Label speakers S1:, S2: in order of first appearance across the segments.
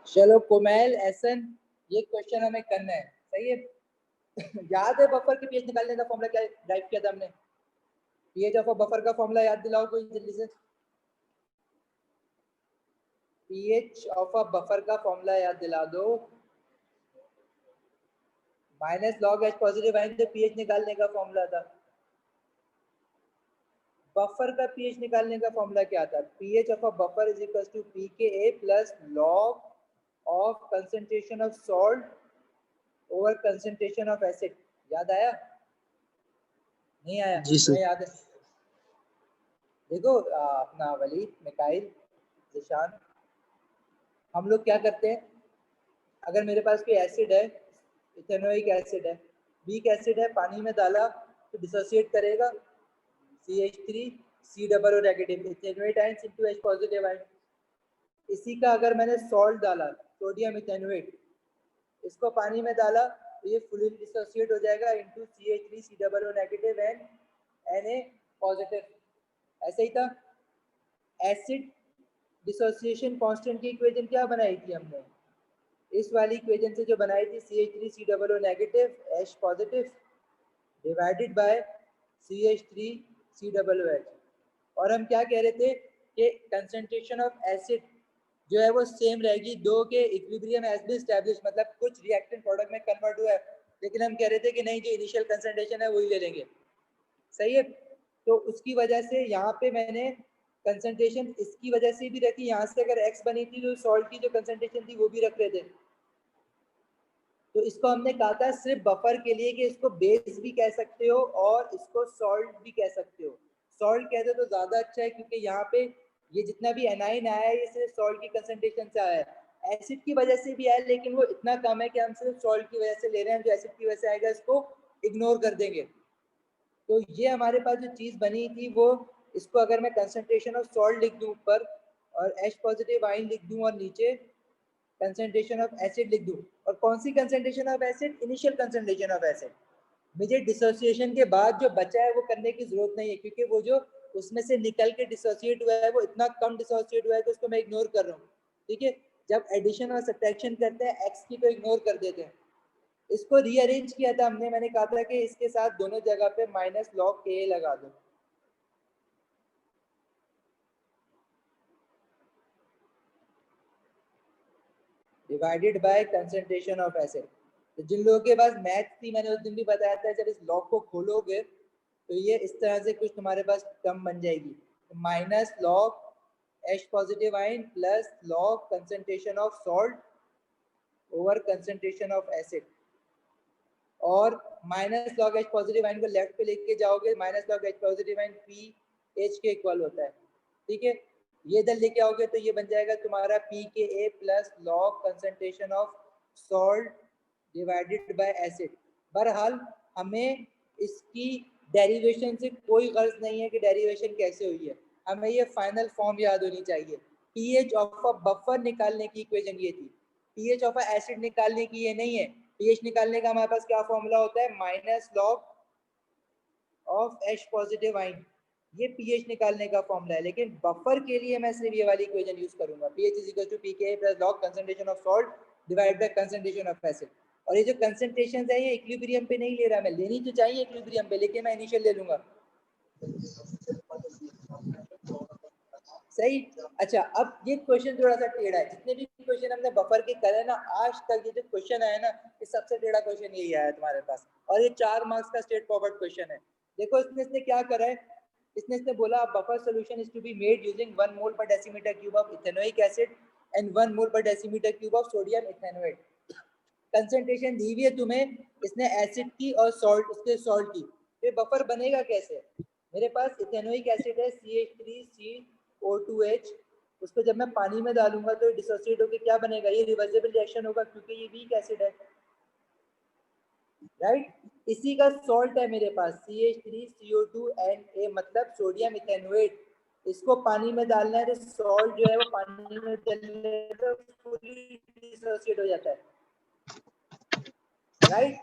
S1: चलो कोमैल एहसन, ये क्वेश्चन हमें करना है, सही है। याद है बफर के पीएच निकालने का फॉर्मूला क्या ड्राइव किया था हमने? पीएच ऑफ अ बफर का फॉर्मूला याद दिलाओ कोई जल्दी से। पीएच ऑफ अ बफर का फॉर्मूला याद दिला दो। Minus log H positive ion तो पीएच निकालने का फॉर्मूला था। बफर का पीएच निकालने का फॉर्मूला क्या था? PH of a buffer is equal to pKa plus log of concentration of salt over concentration of acid. याद आया? नहीं आया?
S2: जी सर।
S1: मैं याद है। देखो अपना वलीद, मिकाइल, जिशान, हम लोग क्या करते हैं, अगर मेरे पास कोई एसिड है, इथेनोइक एसिड है, वीक एसिड है, पानी में डाला तो डिसोसिएट करेगा CH3 C double O negative ethanoate ions into H positive ion. इसी का अगर मैंने सॉल्ट डाला सोडियम इथेनोएट, इसको पानी में डाला तो ये फुली डिसोसिएट हो जाएगा into CH3 C double O negative and Na positive. ऐसे ही था। एसिड डिसोसिएशन कांस्टेंट की इक्वेशन क्या बनाई थी हमने? इस वाली इक्वेशन से जो बनाई थी CH3 C double O negative H positive divided by CH3 C double O H। और हम क्या कह रहे थे कि कंसंट्रेशन ऑफ एसिड जो है वो सेम रहेगी, दो के इक्विलिब्रियम हैज बीन एस्टैब्लिश्ड, मतलब कुछ रिएक्टेंट प्रोडक्ट में कन्वर्ट हुआ है, लेकिन हम कह रहे थे कि नहीं, जो इनिशियल कंसंट्रेशन है वही ले लेंगे, सही है। तो उसकी वजह से यहाँ पे मैंने कंसंट्रेशन इसकी वजह से भी रखी, यहाँ से अगर x बनी थी तो सॉल्ट की जो कंसंट्रेशन थी वो भी रख रहे थे। तो इसको हमने कहा था सिर्फ बफर के लिए कि इसको बेस भी कह सकते हो और इसको सॉल्ट भी कह सकते हो। सॉल्ट कहते तो ज्यादा अच्छा है, क्योंकि यहाँ पे ये जितना भी एनाइन आया है ये सिर्फ सॉल्ट की कंसंट्रेशन से आया है। एसिड की वजह से भी आया लेकिन वो इतना कम है कि हम सिर्फ सॉल्ट की वजह से ले रहे हैं, जो एसिड की वजह से आएगा इसको इग्नोर कर देंगे। तो ये हमारे पास जो चीज बनी थी वो, इसको अगर मैं कंसंट्रेशन ऑफ सॉल्ट लिख दूं ऊपर और H पॉजिटिव आयन लिख दूं और नीचे कंसंट्रेशन ऑफ एसिड लिख दूं, और कौन सी concentration of acid? Initial concentration of acid. मुझे डिसोसिएशन के बाद जो बचा है वो करने की जरूरत नहीं है, क्योंकि वो जो उसमें से निकल के डिसोसिएट हुआ है वो इतना कम डिसोसिएट हुआ है कि उसको मैं इग्नोर कर रहा हूँ, ठीक है। जब एडिशन और सब्ट्रैक्शन करते हैं एक्स की तो इग्नोर कर देते हैं। इसको रीअरेंज किया था हमने, मैंने कहा था कि इसके साथ दोनों जगह पे माइनस लॉग के लगा दो, divided by concentration of acid. तो जिन लोगों के पास मैथ थी, मैंने उस दिन भी बताया था, जब इस लॉग को खोलोगे तो ये इस तरह से कुछ तुम्हारे पास टर्म बन जाएगी, minus log H positive ion plus log concentration of salt over concentration of acid. और minus log H positive ion को लेफ्ट पे लेके जाओगे, minus log H positive ion pH के इक्वल होता है, ठीक है। ये इधर लेके आओगे तो ये बन जाएगा तुम्हारा pKa plus log concentration of salt divided by acid. बहरहाल हमें इसकी डेरिवेशन से कोई गर्ज नहीं है कि डेरिवेशन कैसे हुई है, हमें ये फाइनल फॉर्म याद होनी चाहिए। पीएच ऑफ अ बफर निकालने की इक्वेशन ये थी, पीएच ऑफ अ एसिड निकालने की ये नहीं है। पीएच निकालने का हमारे पास क्या फॉर्मूला होता है? Minus log of H positive ion, ये पीएच निकालने का फॉर्मूला है। लेकिन बफर के लिए मैं सिर्फ ये वाली इक्वेशन यूज करूंगा, pH is equal to pK plus log concentration of salt divide by concentration of acid. और ये जो कंसंट्रेशन है ये इक्विलिब्रियम पे नहीं ले रहा मैं, लेनी तो चाहिए इक्विलिब्रियम पे, लेकिन मैं इनिशियल ले लूंगा, सही। अच्छा, अब ये क्वेश्चन थोड़ा सा टेढ़ा है, जितने भी क्वेश्चन हमने बफर के करे ना आज तक, ये जो क्वेश्चन आया ना ये सबसे टेढ़ा क्वेश्चन यही आया तुम्हारे पास, और ये 4 मार्क्स का स्ट्रेट फॉरवर्ड क्वेश्चन है। देखो इसने क्या करा है, इसने बोला buffer solution is to be made using 1 mole per decimetre cube of ethanoic acid and 1 mole per decimetre cube of sodium ethanoate. Concentration दी हुई है तुम्हें इसने एसिड की और सॉल्ट, उसके सॉल्ट की, ये बफर बनेगा कैसे? मेरे पास इथेनोइक एसिड है CH3CO2H, उसको जब मैं पानी में डालूंगा तो डिसोसिएट होकर क्या बनेगा? ये रिवर्सिबल रिएक्शन होगा क्योंकि ये वीक एसिड है, राइट। इसी का सॉल्ट है मेरे पास CH3CO2Na, मतलब सोडियम इथेनोएट। इसको पानी में डालना है तो सॉल्ट जो है वो पानी में डालने तो फुली डिसोसिएट हो जाता है, राइट।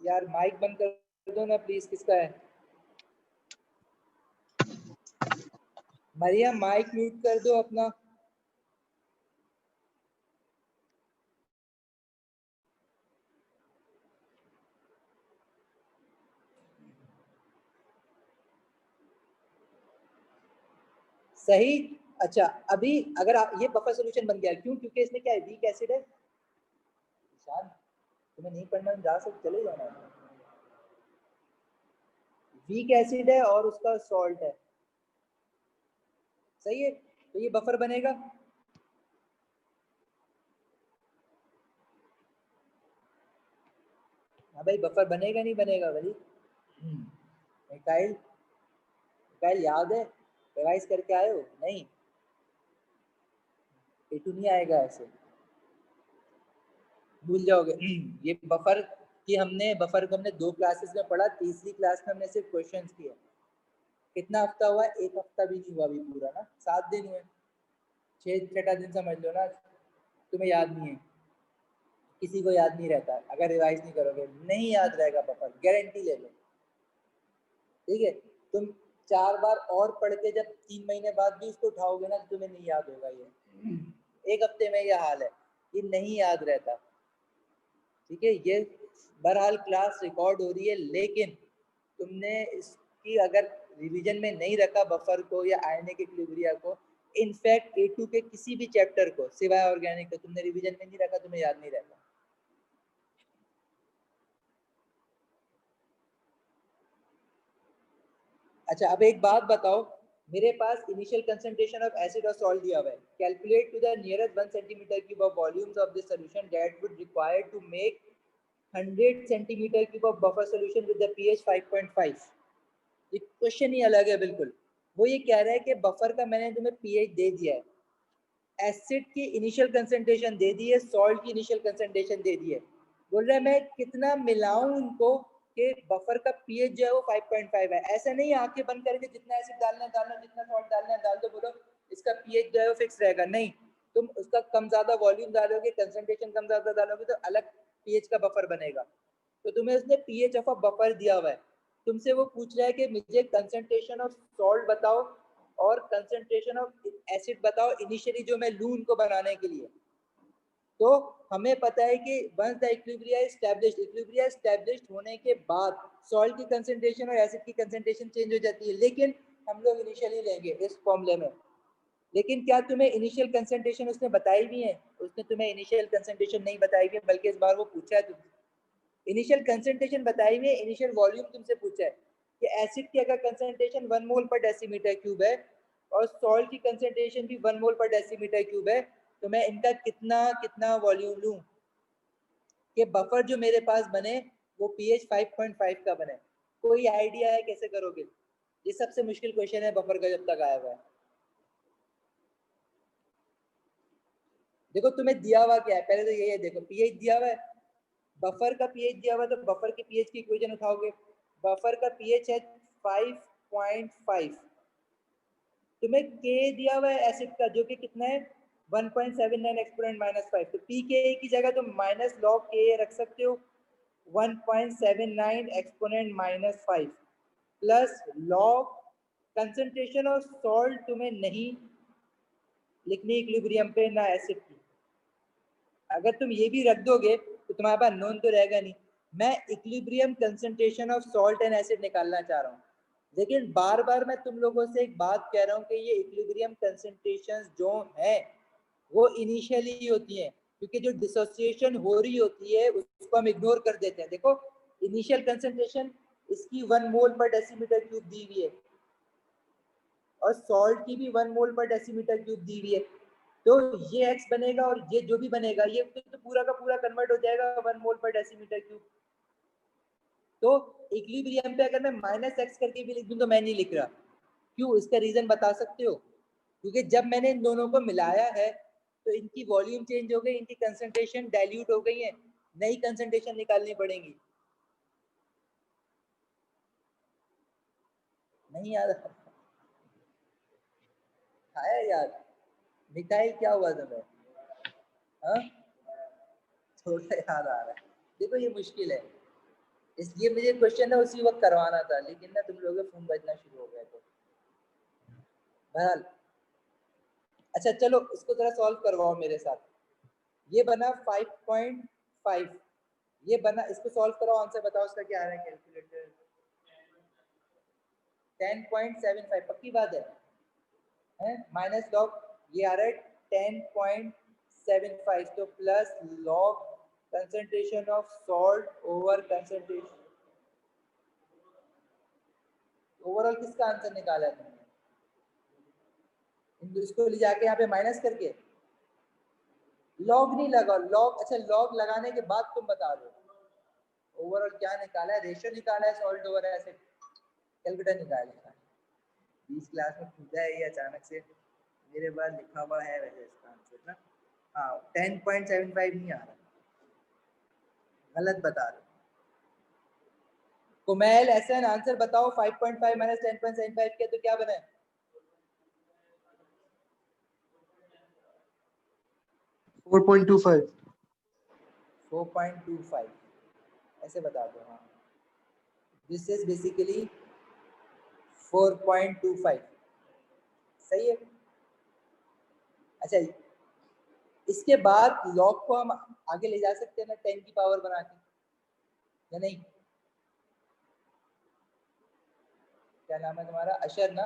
S1: यार माइक बंद कर दो ना प्लीज, किसका है? मरियम माइक म्यूट कर दो अपना। सही। अच्छा अभी अगर आप ये बफर सोल्यूशन बन गया, क्यों? क्योंकि इसमें क्या है, वीक एसिड है। निशान तुम्हें नहीं पढ़ना, जा सकते चले जाना। वीक एसिड है और उसका सॉल्ट है, सही है, तो ये बफर बनेगा। हाँ भाई बफर बनेगा नहीं बनेगा भाई। मिकाइल, मिकाइल याद है, रिवाइज करके आए हो? नहीं, A2 नहीं आएगा ऐसे, भूल जाओगे। ये बफर की हमने, बफर को हमने 2 क्लासेस में पढ़ा, तीसरी क्लास में हमने सिर्फ क्वेश्चंस किए। कितना हफ्ता हुआ? 1 हफ्ता भी नहीं हुआ अभी पूरा ना, 7 दिन हुए, 6 दिन समझ लो ना। तुम्हें याद नहीं है, किसी को याद नहीं रहता, अगर रिवाइज नहीं करोगे नहीं याद रहेगा बफर, गारंटी ले लो। ठीक है, तुम 4 बार और पढ़ के जब 3 महीने बाद भी उसको उठाओगे ना तो तुम्हें नहीं याद होगा। ये 1 हफ्ते में ये हाल है, ये नहीं याद रहता। ठीक है, ये बहरहाल क्लास रिकॉर्ड हो रही है, लेकिन तुमने इसकी अगर रिवीजन में नहीं रखा बफर को या आयनिक इक्विलिब्रिया को, इनफैक्ट A2 के किसी भी चैप्टर को सिवाय ऑर्गेनिक का तुमने रिवीजन में नहीं रखा, तुम्हें याद नहीं रहता। अच्छा अब एक बात बताओ, मेरे पास इनिशियल कंसंट्रेशन ऑफ एसिड और सॉल्ट दिया हुआ है, calculate to the nearest 1 centimetre cube of volumes of this solution that would require to make 100 centimetre cube of buffer solution with the pH 5.5। ये क्वेश्चन ही अलग है बिल्कुल। वो ये कह रहा है कि बफर का मैंने तुम्हें पीएच दे दिया है, एसिड की इनिशियल कंसंट्रेशन दे दी है, सॉल्ट की इनिशियल कंसंट्रेशन दे दी है, बोल रहा है मैं कितना मिलाऊं उनको कि बफर का पीएच जो है वो 5.5 है। ऐसा नहीं आंखें बंद करके जितना एसिड डालना है डालना, जितना सॉल्ट डालना है डाल दो, बोलो इसका पीएच जो है वो फिक्स रहेगा, नहीं। तुम उसका कम ज्यादा वॉल्यूम डालोगे, कंसंट्रेशन कम ज्यादा डालोगे तो अलग पीएच का बफर बनेगा। तो तुम्हें उसने पीएच ऑफ अ बफर दिया हुआ है, तुमसे वो पूछ रहा है कि मुझे कंसंट्रेशन ऑफ सॉल्ट बताओ और कंसंट्रेशन ऑफ एसिड बताओ इनिशियली जो मैं लूं उनको बनाने के लिए। तो हमें पता है कि once the equilibria established, equilibria established होने के बाद सॉल्ट की कंसंट्रेशन और एसिड की कंसंट्रेशन चेंज हो जाती है, लेकिन हम लोग इनिशियली लेंगे इस फॉर्मूले में। लेकिन क्या तुम्हें इनिशियल कंसंट्रेशन उसने बताई भी है? उसने तुम्हें इनिशियल कंसंट्रेशन नहीं बताई भी है, बल्कि इस बार वो पूछा है तुमसे। इनिशियल कंसंट्रेशन बताई हुई है, इनिशियल वॉल्यूम तुमसे पूछा है कि एसिड की अगर concentration 1 mole per decimetre cube है और सॉल्ट की कंसंट्रेशन भी 1 मोल पर डेसीमीटर क्यूब है, तो मैं इनका कितना कितना वॉल्यूम लूं कि बफर जो मेरे पास बने वो पीएच 5.5 का बने। कोई आइडिया है कैसे करोगे? ये सबसे मुश्किल क्वेश्चन है बफर का जब तक आया हुआ है। देखो तुम्हें दिया हुआ क्या है, पहले तो यही है, देखो पीएच दिया हुआ है, बफर का पीएच दिया हुआ है, तो बफर के पीएच की इक्वेशन उठाओगे। बफर का पीएच है 5.5, तुम्हें के दिया हुआ है एसिड का जो कि कितना है 1.79 एक्सपोनेंट -5, तो पी के की जगह तुम माइनस लॉग के रख सकते हो 1.79 exponent -5 plus log concentration of salt तुम्हें नहीं लिखनी इक्विलिब्रियम पे ना एसिड की। अगर तुम ये भी रख दोगे तो तुम्हारे पास नोन तो रहेगा नहीं। मैं equilibrium concentration of salt and acid निकालना चाह रहा हूँ, लेकिन बार बार मैं तुम लोगों से एक बात कह रहा हूँ कि ये इक्विलिब्रियम कंसंट्रेशन जो है वो इनिशियली होती है, क्योंकि जो डिसोसिएशन हो रही होती है उसको हम इग्नोर कर देते हैं। देखो इनिशियल कंसंट्रेशन इसकी 1 मोल पर डेसीमीटर क्यूब दी हुई है और सॉल्ट की भी 1 मोल पर डेसीमीटर क्यूब दी हुई है, तो ये x बनेगा और ये जो भी बनेगा ये तो पूरा का पूरा कन्वर्ट हो जाएगा 1 मोल पर डेसीमीटर क्यूब। तो इक्विलिब्रियम पे अगर मैं -x करके भी लिख दूं तो मैं नहीं लिख रहा, क्यों? इसका रीजन बता सकते हो? क्योंकि जब मैंने इन दोनों को मिलाया है तो इनकी वॉल्यूम चेंज हो गई, इनकी कंसंट्रेशन डाइल्यूट हो गई है, नई कंसंट्रेशन निकालनी पड़ेगी। नहीं यार आया यार, मिठाई क्या हुआ तुम्हें? हाँ थोड़ा याद आ रहा है। देखो ये मुश्किल है, इसलिए मुझे क्वेश्चन ना उसी वक्त करवाना था, लेकिन ना तुम लोगों के फोन बजना शुरू हो गए तो बहरहाल। अच्छा चलो इसको जरा सॉल्व करवाओ मेरे साथ। ये बना 5.5, ये बना, इसको सॉल्व करो, आंसर बताओ इसका क्या आ रहा है कैलकुलेटर। 10.75 पक्की बात है? है, माइनस लॉग ये आ रहा है 10.75, तो plus log concentration of salt over concentration, overall किसका आंसर निकाला है तुमने? इसको ले जाके यहाँ पे माइनस करके लॉग नहीं लगाओ, लॉग अच्छा लॉग लगाने के बाद तुम बता दो ओवरऑल क्या निकाला है, रेशियो निकाला है सॉल्ट ओवर एसिड, कैलकुलेटर निकाला है। 20 क्लास में पूछा है ये अचानक से, मेरे पास लिखा हुआ है वैसे इसका आंसर ना, हाँ 10.75 नहीं आ रहा, गलत बता रहे। कुमैल एहसन आंसर बताओ, 5.5 माइनस 10.75 के तो क्या बने?
S2: 4.25।
S1: 4.25 ऐसे बता दो। हाँ दिस इज बेसिकली 4.25 सही है। अच्छा इसके बाद लॉग को हम आगे ले जा सकते हैं ना 10 की पावर बना के, या नहीं? क्या नाम है तुम्हारा? अशर ना?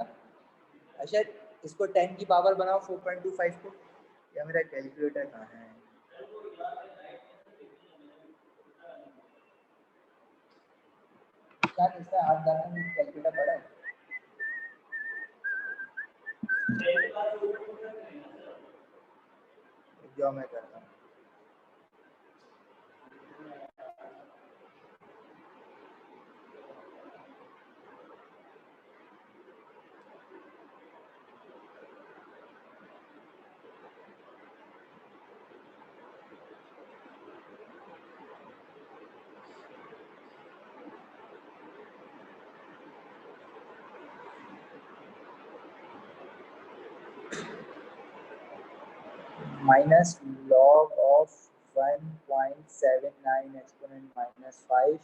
S1: अशर इसको 10 की पावर बनाओ 4.25 को, या मेरा कैलकुलेटर कहाँ है? क्या इसमें हाथ डालना में कैलकुलेटर पड़ा है? जो मैं करता हूँ minus log of 1.79 exponent minus 5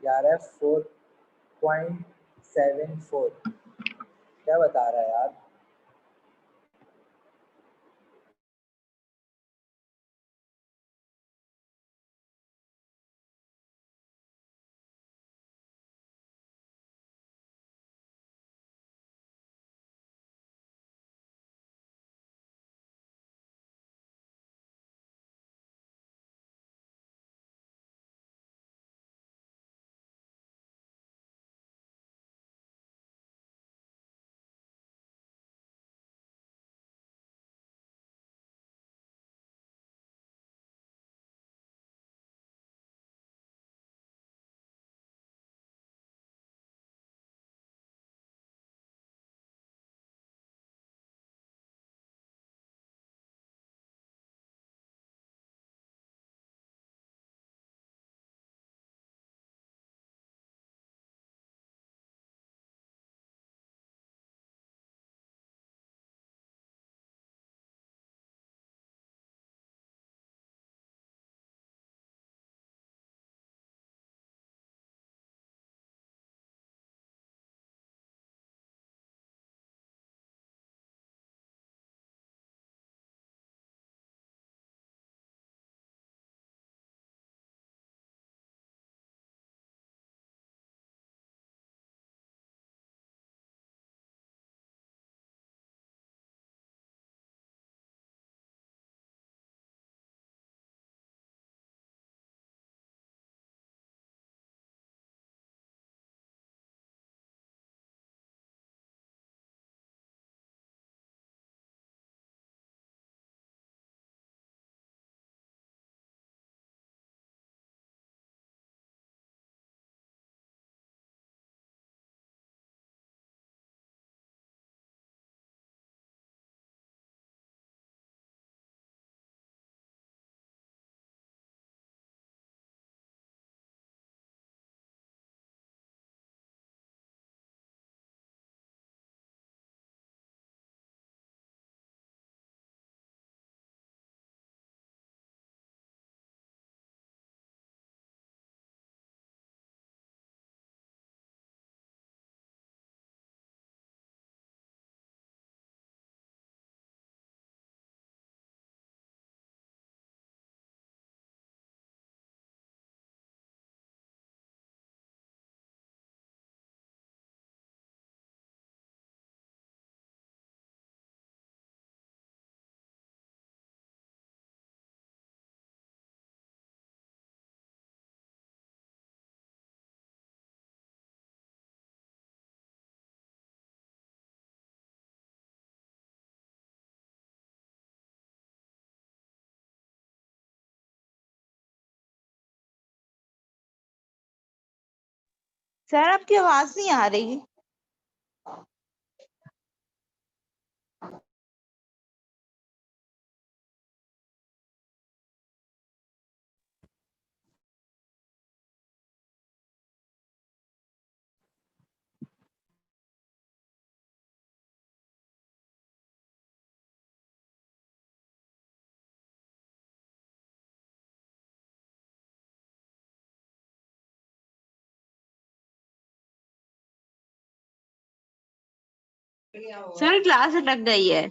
S1: यार है 4.74, क्या बता रहा है यार?
S3: सर आपकी आवाज नहीं आ रही। सर क्लास लग गई है।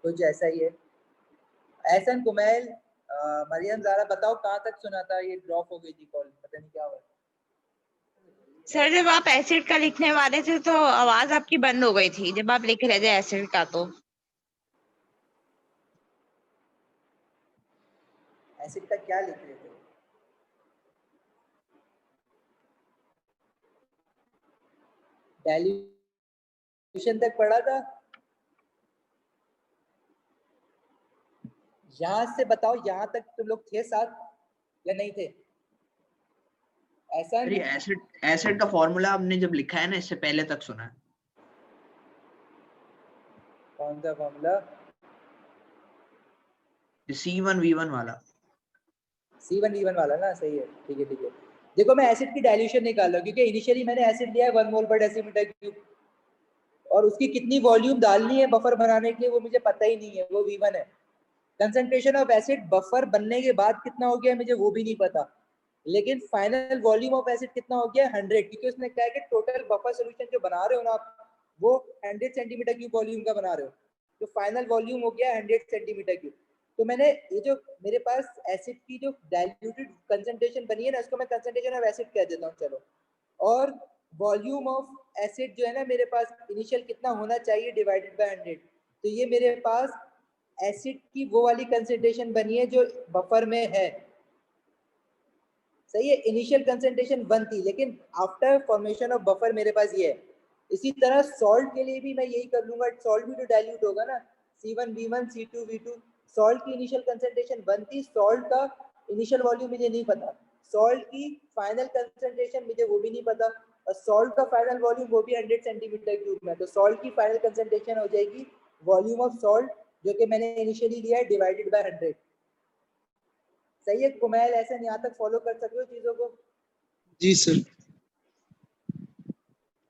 S1: कुछ ऐसा ही है। एहसन, कुमैल, मरियम, ज़ारा बताओ कहाँ तक सुना था? ये ड्रॉप हो गई थी कॉल, पता नहीं क्या हुआ।
S3: सर जब आप एसिड का लिखने वाले थे तो आवाज आपकी बंद हो गई थी जब आप लिख रहे थे एसिड का। तो
S1: एसिड का क्या लिख रहे थे? डाइल्यूशन तक पढ़ा था। यहाँ से बताओ, यहाँ तक तुम लोग थे साथ या नहीं थे? ऐसा
S4: अरे एसिड का फॉर्मूला आपने जब लिखा है ना, इससे पहले तक सुना है।
S1: कौन सा फॉर्मूला?
S4: C1V1 वाला।
S1: C1V1 वाला ना, सही है, ठीक है ठीक है। देखो मैं एसिड की डाइल्यूशन निकाल रहा हूँ क्योंकि इनिशियली मैंने एसिड लिया है 1 मोल पर डेसीमीटर क्यूब, और उसकी कितनी वॉल्यूम डालनी है बफर बनाने के लिए वो मुझे पता ही नहीं है, वो V1 है। कंसंट्रेशन ऑफ एसिड बफर बनने के बाद कितना हो गया मुझे वो भी नहीं पता, लेकिन फाइनल वॉल्यूम ऑफ एसिड कितना हो गया 100, क्योंकि उसने कहा है कि टोटल बफर सॉल्यूशन जो बना रहे हो ना आप वो 100 सेंटीमीटर क्यूब वॉल्यूम का बना रहे हो, तो फाइनल वॉल्यूम हो गया 100 सेंटीमीटर क्यूब। तो मैंने ये जो मेरे पास एसिड की जो डाइल्यूटेड कंसंट्रेशन बनी है ना, इसको मैं कंसंट्रेशन ऑफ एसिड कह देता हूँ चलो, और वॉल्यूम ऑफ एसिड जो है ना मेरे पास इनिशियल कितना होना चाहिए डिवाइडेड बाय 100, तो ये मेरे पास एसिड की वो वाली कंसंट्रेशन बनी है जो बफर में है। सही है, इनिशियल कंसंट्रेशन 1 थी, लेकिन आफ्टर फॉर्मेशन ऑफ बफर मेरे पास ये है। इसी तरह सॉल्ट के लिए भी मैं यही कर लूंगा, सॉल्ट भी तो डाइल्यूट होगा ना, C1V1 C2V2। सॉल्ट की इनिशियल कंसंट्रेशन 1 थी, सॉल्ट का इनिशियल वॉल्यूम मुझे नहीं पता, सॉल्ट की फाइनल कंसंट्रेशन मुझे वो भी नहीं पता, और सॉल्ट का फाइनल वॉल्यूम वो भी 100 सेंटीमीटर क्यूब में, तो सॉल्ट की फाइनल कंसंट्रेशन हो जाएगी वॉल्यूम ऑफ सॉल्ट जो कि मैंने इनिशियली लिया है डिवाइडेड बाय 100। सही है कुमैल, ऐसे यहाँ तक फॉलो कर सकते हो चीजों को?
S2: जी सर।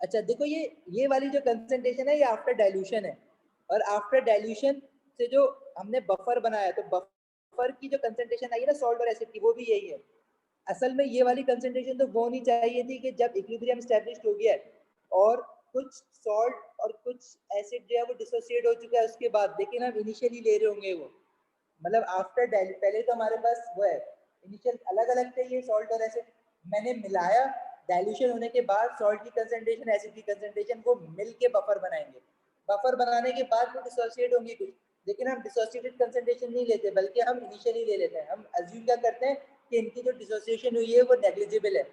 S1: अच्छा देखो, ये वाली जो कंसंट्रेशन है ये आफ्टर डाइल्यूशन है, और आफ्टर डाइल्यूशन से जो हमने बफर बनाया तो बफर की जो कंसंट्रेशन आई है ना सॉल्ट और एसिड की वो भी यही है। असल में ये वाली कंसंट्रेशन तो वो होनी चाहिए थी कि जब इक्विलिब्रियम एस्टैब्लिश्ड हो गया है और कुछ सॉल्ट और कुछ एसिड जो है वो डिसोसिएट हो चुका है उसके बाद, लेकिन हम इनिशियली ले रहे होंगे वो, मतलब आफ्टर डाइल्यूट, पहले तो हमारे पास वो है इनिशियल अलग अलग थे ये सॉल्ट और एसिड, मैंने मिलाया, डाइल्यूशन होने के बाद सॉल्ट की कंसंट्रेशन एसिड की कंसंट्रेशन को मिल के बफर बनाएंगे, बफर बनाने के बाद वो डिसोसिएट होंगे कुछ, लेकिन हम डिसोसिएटेड कंसंट्रेशन नहीं लेते बल्कि हम इनिशियली ले लेते हैं, हम अज्यूम क्या करते हैं कि इनकी जो डिसोसिएशन हुई है वो नेग्लिजिबल है।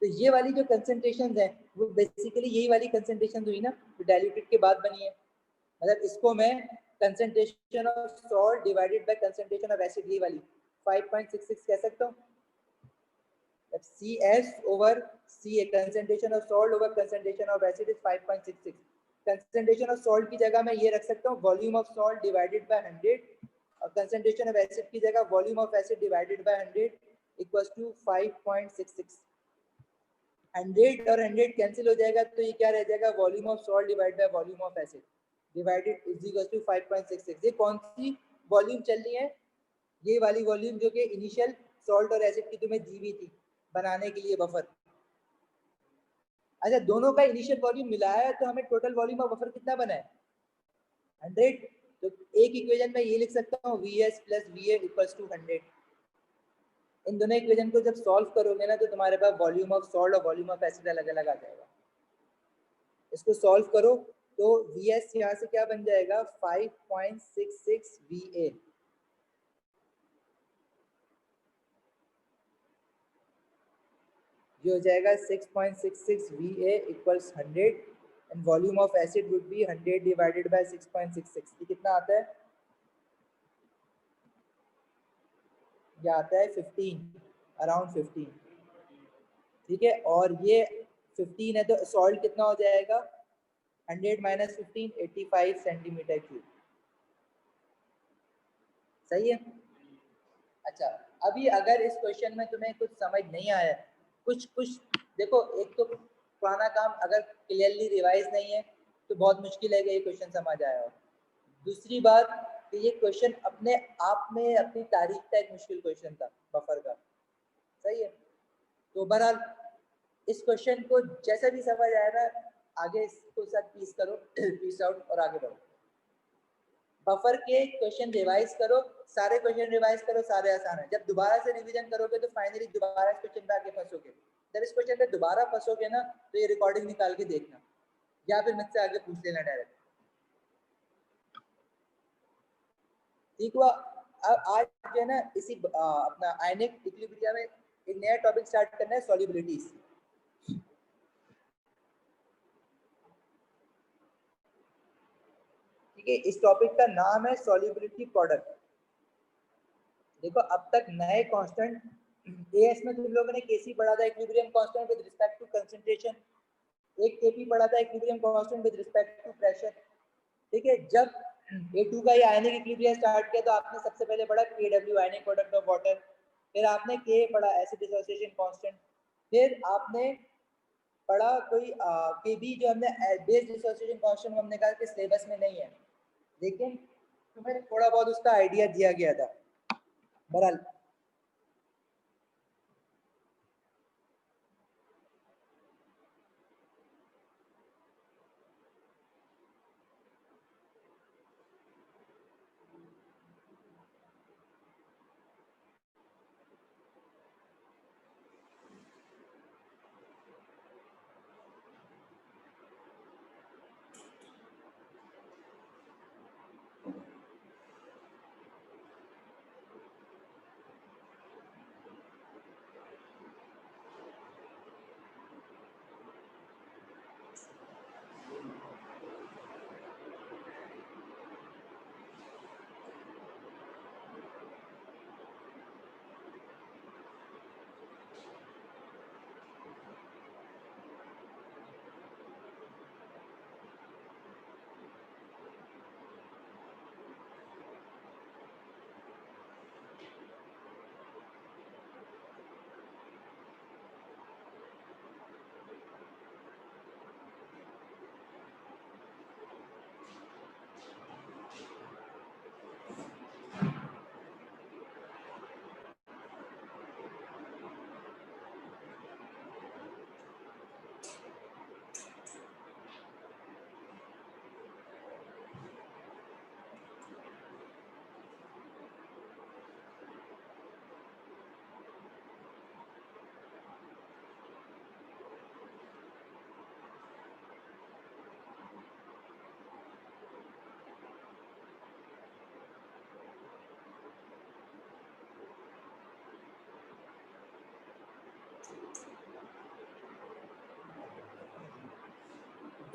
S1: तो ये वाली जो कंसंट्रेशन है वो बेसिकली यही वाली कंसंट्रेशन हुई ना जो डाइल्यूटेड के बाद बनी है, मतलब इसको मैं concentration of salt divided by concentration of acid ये वाली 5.66 कह सकता हूँ, CS over CA, concentration of salt over concentration of acid is 5.66। concentration of salt की जगह मैं ये रख सकता हूँ volume of salt divided by 100, और concentration of acid की जगह volume of acid divided by 100 equals to 5.66। 100 और 100 कैंसिल हो जाएगा तो ये क्या रह जाएगा, volume of salt divide by volume of acid divided is equal to 5.66। ये कौन सी वॉल्यूम चल रही है, ये वाली वॉल्यूम जो कि इनिशियल सॉल्ट और एसिड की तुम्हें दी हुई थी बनाने के लिए बफर। अच्छा, दोनों का इनिशियल वॉल्यूम मिलाया है तो हमें टोटल वॉल्यूम ऑफ बफर कितना बना है, 100। तो एक इक्वेशन में ये लिख सकता हूँ Vs plus Va equals to 100। इन दोनों इक्वेशन को जब सॉल्व करोगे ना तो तुम्हारे पास वॉल्यूम ऑफ सॉल्ट और वॉल्यूम ऑफ एसिड अलग अलग आ जाएगा। इसको सॉल्व करो तो Vs यहाँ से क्या बन जाएगा, 5.66 Va। ये हो जाएगा 6.66 Va equals 100 and volume of acid would be 100 divided by 6.66। ये कितना आता है, ये आता है 15, अराउंड 15। ठीक है, और ये 15 है तो सॉल्ट कितना हो जाएगा, 100 माइनस 15 85 सेंटीमीटर क्यूब। सही है। अच्छा, अभी अगर इस क्वेश्चन में तुम्हें कुछ समझ नहीं आया, कुछ देखो, एक तो पुराना काम अगर क्लियरली रिवाइज नहीं है तो बहुत मुश्किल है कि ये क्वेश्चन समझ आया हो। दूसरी बात कि ये क्वेश्चन अपने आप में अपनी तारीख का एक मुश्किल क्वेश्चन था बफर का। सही है, तो बहरहाल इस क्वेश्चन को जैसा भी समझ आया ना, आगे इसको साथ पीस करो, पीस आउट और आगे बढ़ो। बफर के क्वेश्चन रिवाइज करो, सारे क्वेश्चन रिवाइज करो, सारे आसान है। जब दोबारा से रिवीजन करोगे तो फाइनली दोबारा इस क्वेश्चन पे आके फंसोगे। जब इस क्वेश्चन पे दोबारा फंसोगे ना तो ये रिकॉर्डिंग निकाल के देखना या फिर मुझसे आगे पूछ लेना डायरेक्ट। ठीक हुआ। अब आज जो है ना इसी अपना आयनिक इक्विलिब्रियम में एक नया टॉपिक स्टार्ट करना है, सॉल्युबिलिटीज। ठीक है, इस टॉपिक का नाम है सॉल्युबिलिटी प्रोडक्ट। देखो, अब तक नए कांस्टेंट एएस में तुम लोगों ने केसी पढ़ा था, equilibrium constant with respect to concentration, एक केपी पढ़ा था, equilibrium constant with respect to pressure. ठीक है, जब A2 का ये आयनिक इक्विलिब्रियम स्टार्ट किया तो आपने सबसे पहले पढ़ा KW ionic product of water, फिर आपने K पढ़ा एसिड डिसोसिएशन कांस्टेंट, फिर आपने पढ़ा कोई KB जो हमने बेस डिसोसिएशन कांस्टेंट हमने कहा कि सिलेबस में नहीं है, लेकिन तुम्हें थोड़ा बहुत उसका आइडिया दिया गया था। बहरहाल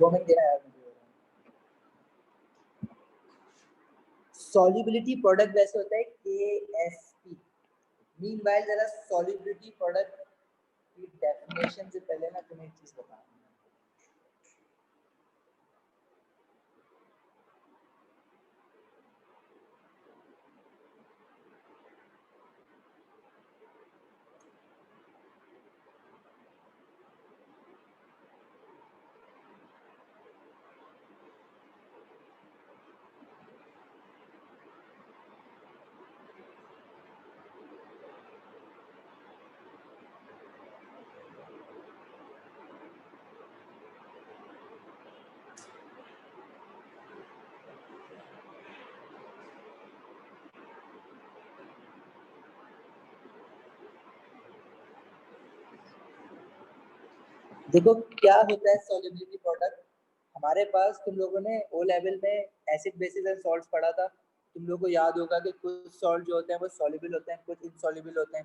S1: मिनट देना यार मुझे। सॉल्युबिलिटी प्रोडक्ट वैसे होता है KSP। मीनवाइल जरा सॉल्युबिलिटी प्रोडक्ट की डेफिनेशन से पहले ना तुम्हें एक चीज बताऊं। देखो क्या होता है सॉल्युबिलिटी प्रोडक्ट। हमारे पास तुम लोगों ने ओ लेवल में एसिड बेसिस एंड सॉल्ट्स पढ़ा था। तुम लोगों को याद होगा कि कुछ सॉल्ट जो होते हैं वो सॉल्युबल होते हैं, कुछ इनसॉल्युबल होते हैं,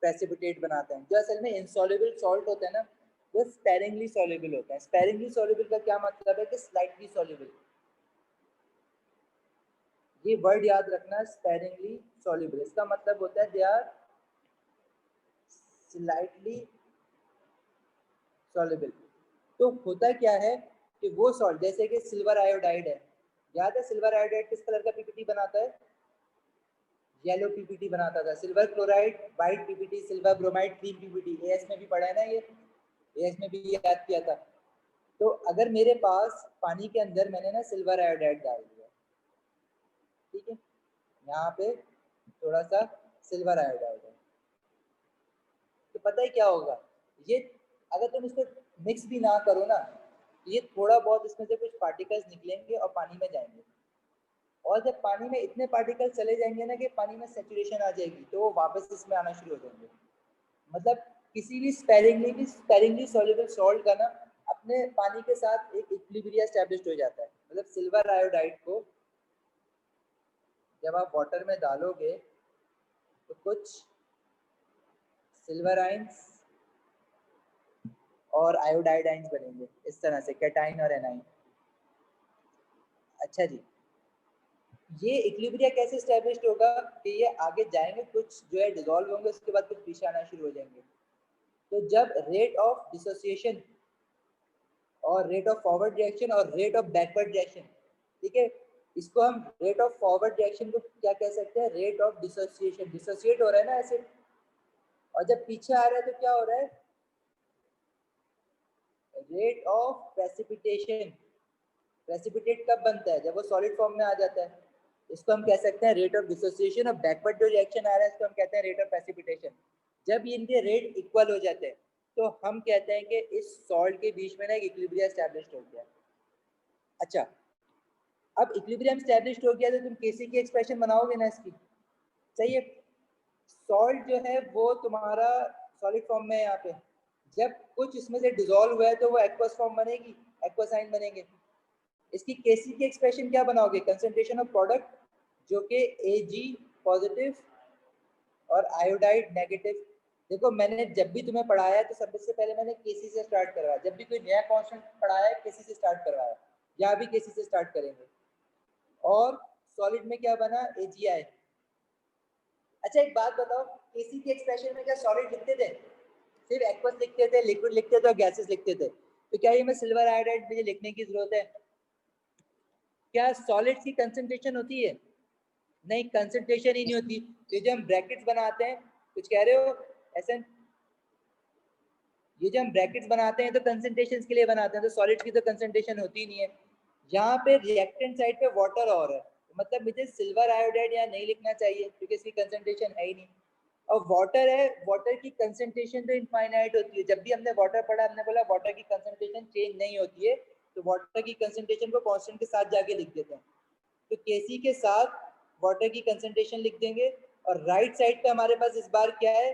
S1: प्रेसिपिटेट बनाते हैं। जो असल में इनसॉल्युबल सॉल्ट होते हैं ना, वो स्पेरिंगली सॉल्युबल होते हैं। स्पेरिंगली सॉल्युबल का क्या मतलब है कि स्लाइटली सॉल्युबल। ये वर्ड याद रखना, स्पेरिंगली सॉल्युबल। इसका मतलब होता है दे आर स्लाइटली सॉल्युबल। तो होता क्या है कि वो सॉल्ट जैसे कि सिल्वर आयोडाइड है, याद है सिल्वर आयोडाइड किस कलर का पीपीटी बनाता है? येलो पीपीटी बनाता था। Silver chloride white PPT, silver bromide cream PPT. As में भी पढ़ा है ना ये, एएस में भी याद किया था। तो अगर मेरे पास पानी के अंदर मैंने ना सिल्वर आयोडाइड डाल दिया, ठीक है, यहाँ पे थोड़ा सा सिल्वर आयोडाइड है, तो पता है क्या होगा, ये अगर तुम इसको मिक्स भी ना करो ना, ये थोड़ा बहुत इसमें से कुछ पार्टिकल्स निकलेंगे और पानी में जाएंगे। और जब पानी में इतने पार्टिकल चले जाएंगे ना कि पानी में सैचुरेशन आ जाएगी, तो वो वापस इसमें आना शुरू हो जाएंगे। मतलब किसी भी स्पेरिंगली सॉल्युबल सॉल्ट का ना अपने पानी के साथ एक इक्विलिब्रियम एस्टैब्लिश्ड हो जाता है। मतलब सिल्वर आयोडाइड को जब आप वाटर में डालोगे तो कुछ सिल्वर आयंस और आयोडाइड आयंस बनेंगे इस तरह से, कैटाइन और एनाइन। अच्छा जी, ये इक्विलिब्रिया कैसे स्टैब्लिश्ड होगा कि ये आगे जाएंगे, कुछ जो है डिसॉल्व होंगे, उसके बाद कुछ पीछे आना शुरू हो जाएंगे। तो जब रेट ऑफ डिसोसिएशन और रेट ऑफ फॉरवर्ड रिएक्शन और रेट ऑफ बैकवर्ड रिएक्शन, ठीक है, इसको हम रेट ऑफ फॉरवर्ड रिएक्शन को क्या कह सकते हैं? Rate of dissociation. डिसोसिएट हो रहा है ना एसिड, और जब पीछे आ रहा है तो क्या हो रहा है? Rate of precipitation. प्रेसिपिटेट कब बनता है? जब वो सॉलिड फॉर्म में आ जाता है। इसको हम कह सकते हैं रेट ऑफ डिसोसिएशन। और बैकवर्ड जो रिएक्शन आ रहा है इसको हम कहते हैं रेट ऑफ प्रेसिपिटेशन। जब इनके रेट इक्वल हो जाते हैं तो हम कहते हैं कि इस सॉल्ट के बीच में ना एक इक्विलिब्रियम एस्टैब्लिश्ड हो गया। अच्छा, अब इक्विलिब्रियम एस्टैब्लिश्ड हो गया तो तुम केसी की एक्सप्रेशन बनाओगे ना इसकी, सही है। सॉल्ट जो है वो तुम्हारा सॉलिड फॉर्म में है यहाँ पे, जब कुछ इसमें से डिसॉल्व हुआ है तो वो एक्वस फॉर्म बनेगी, एक्वस आयन बनेंगे। इसकी केसी की एक्सप्रेशन क्या बनाओगे? कंसंट्रेशन ऑफ प्रोडक्ट जो कि Ag पॉजिटिव और आयोडाइड नेगेटिव। देखो मैंने जब भी तुम्हें पढ़ाया है तो सबसे पहले मैंने केसी से स्टार्ट करवाया। जब भी कोई नया कांस्टेंट पढ़ाया है केसी से स्टार्ट करवाया, यहाँ भी केसी से स्टार्ट करेंगे। और सॉलिड में क्या बना? AgI। अच्छा एक बात बताओ, केसी की एक्सप्रेशन में क्या सॉलिड लिखते थे? सिर्फ एक्वस लिखते थे, लिक्विड लिखते थे और गैसेस लिखते थे। तो क्या ये में सिल्वर आयोडाइड मुझे लिखने की जरूरत है? क्या सॉलिड्स की कंसंट्रेशन होती है? नहीं, कंसंट्रेशन ही नहीं होती। तो जो हम ब्रैकेट्स बनाते हैं, कुछ कह रहे हो ऐसे, ये जो हम ब्रैकेट्स बनाते हैं तो कंसंट्रेशन के लिए बनाते हैं, तो सॉलिड्स की तो कंसंट्रेशन होती नहीं है। यहाँ पे रिएक्टेंट साइड पे वाटर और है, तो मतलब मुझे सिल्वर आयोडाइड यहाँ नहीं लिखना चाहिए क्योंकि इसकी कंसंट्रेशन है ही नहीं। और वाटर है, वाटर की कंसंट्रेशन तो इनफाइनाइट होती है। जब भी हमने वाटर पढ़ा हमने बोला वाटर की कंसंट्रेशन चेंज नहीं होती है, तो वाटर की कंसंट्रेशन को कांस्टेंट के साथ जाके लिख देते हैं। तो केसी के साथ वाटर की कंसंट्रेशन लिख देंगे। और राइट साइड पे हमारे पास इस बार क्या है?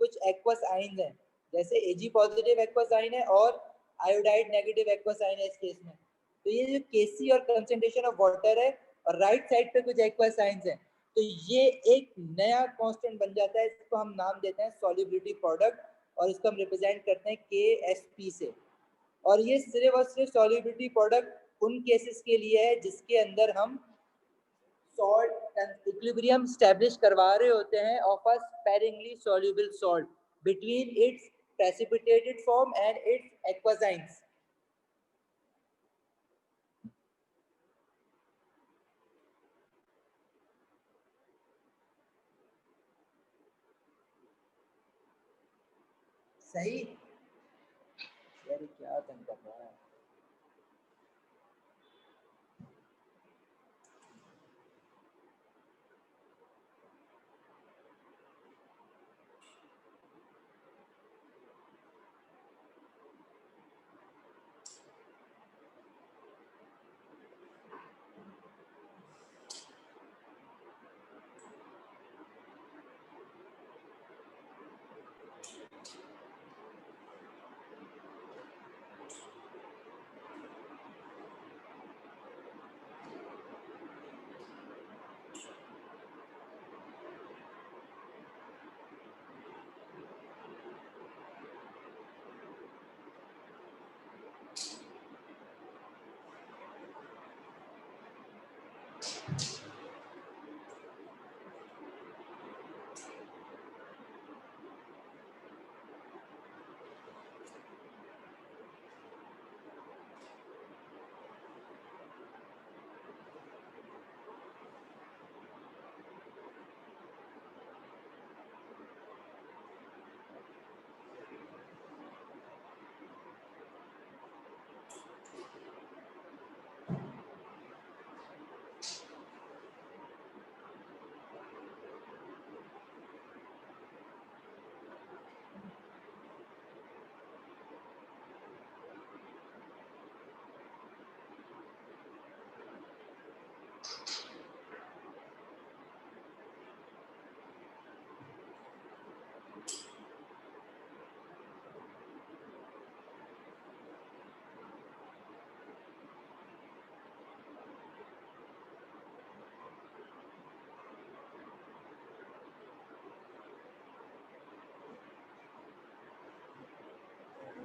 S1: कुछ एक्वस आयन है, जैसे Ag पॉजिटिव एक्वस आयन है और आयोडाइड नेगेटिव एक्वस आयन है इस केस में। तो ये जो केसी और कंसंट्रेशन ऑफ वाटर है और राइट साइड पे कुछ एक्वस आयंस हैं, तो ये एक नया कांस्टेंट बन जाता है। इसको हम नाम देते हैं सॉल्युबिलिटी प्रोडक्ट और इसको हम रिप्रेजेंट करते हैं KSP से। और ये सिर्फ और सिर्फ सॉल्युबिलिटी प्रोडक्ट उन केसेस के लिए है जिसके अंदर हम सॉल्ट इक्विलिब्रियम स्टैब्लिश करवा रहे होते हैं of a sparingly soluble salt between its precipitated form and it's aqueous ions. सही यार, क्या तंग कर रहा है।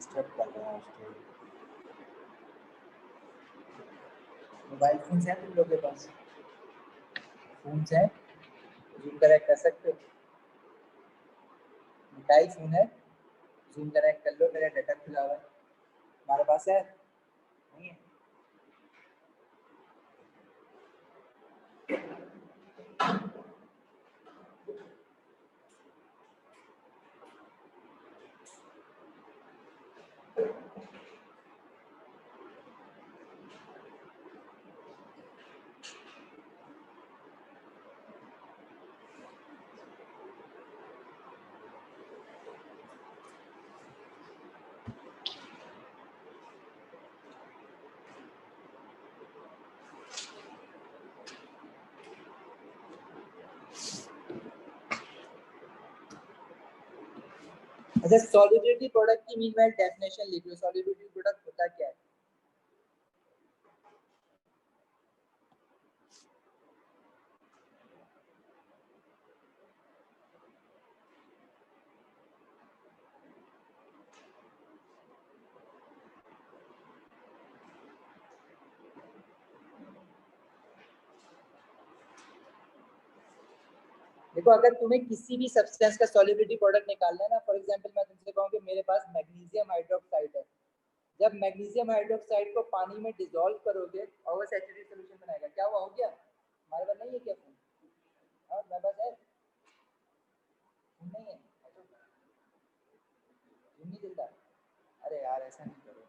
S1: डिस्टर्ब कर रहे हैं उसको। मोबाइल फोन है तुम लोग के पास? फोन है, जूम कनेक्ट कर सकते हो? मिठाई फोन है, जूम कनेक्ट कर लो, मेरा डाटा खुला हुआ है। हमारे पास है नहीं है? अच्छा, सॉलिबिलिटी प्रोडक्ट की मीनवाइल डेफिनेशन लिख लो। सॉलिबिलिटी प्रोडक्ट होता क्या है? देखो, अगर तुम्हें किसी भी सब्सटेंस का सॉलिबिलिटी प्रोडक्ट निकालना है ना, फॉर एग्जांपल मैं तुमसे कहूँ कि मेरे पास मैग्नीशियम हाइड्रोक्साइड है। जब मैग्नीशियम हाइड्रोक्साइड को पानी में डिसॉल्व करोगे और वो सैचुरेटेड सॉल्यूशन बनाएगा, क्या हुआ? हो गया? हमारे पास नहीं है क्या फोन? हाँ, मेरे पास है। नहीं है तो नहीं चलता। अरे यार, ऐसा नहीं करो।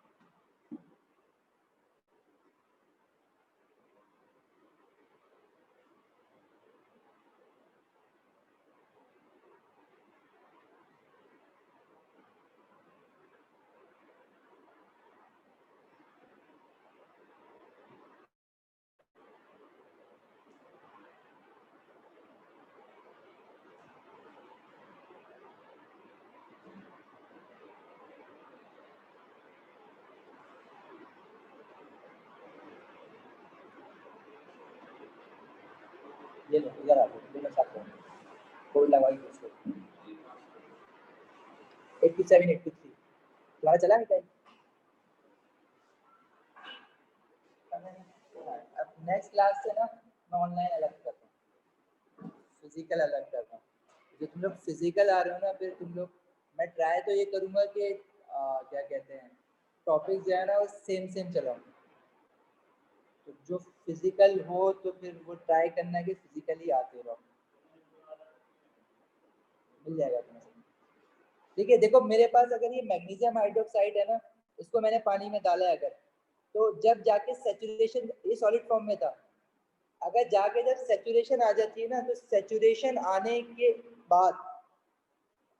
S1: ये लो, इधर आ जाओ, ये मैं साथ में कोड लगाई इसको। 87 83 तुम्हारा चला नहीं? अब नेक्स्ट क्लास से ना मैं ऑनलाइन अलग करता हूँ, फिजिकल अलग करता हूँ। जो तुम लोग फिजिकल आ रहे हो ना, फिर तुम लोग, मैं ट्राई तो ये करूँगा कि क्या कहते हैं, टॉपिक जो है ना वो सेम सेम चलाऊँ। तो जो फिजिकल हो तो फिर वो ट्राई करना है कि फिजिकली आते रहो, मिल जाएगा तुम्हें। ठीक है, देखो मेरे पास अगर ये मैग्नीशियम हाइड्रोक्साइड है ना, इसको मैंने पानी में डाला है अगर, तो जब जाके सैचुरेशन, ये सॉलिड फॉर्म में था, अगर जाके जब सैचुरेशन आ जाती है ना, तो सैचुरेशन आने के बाद,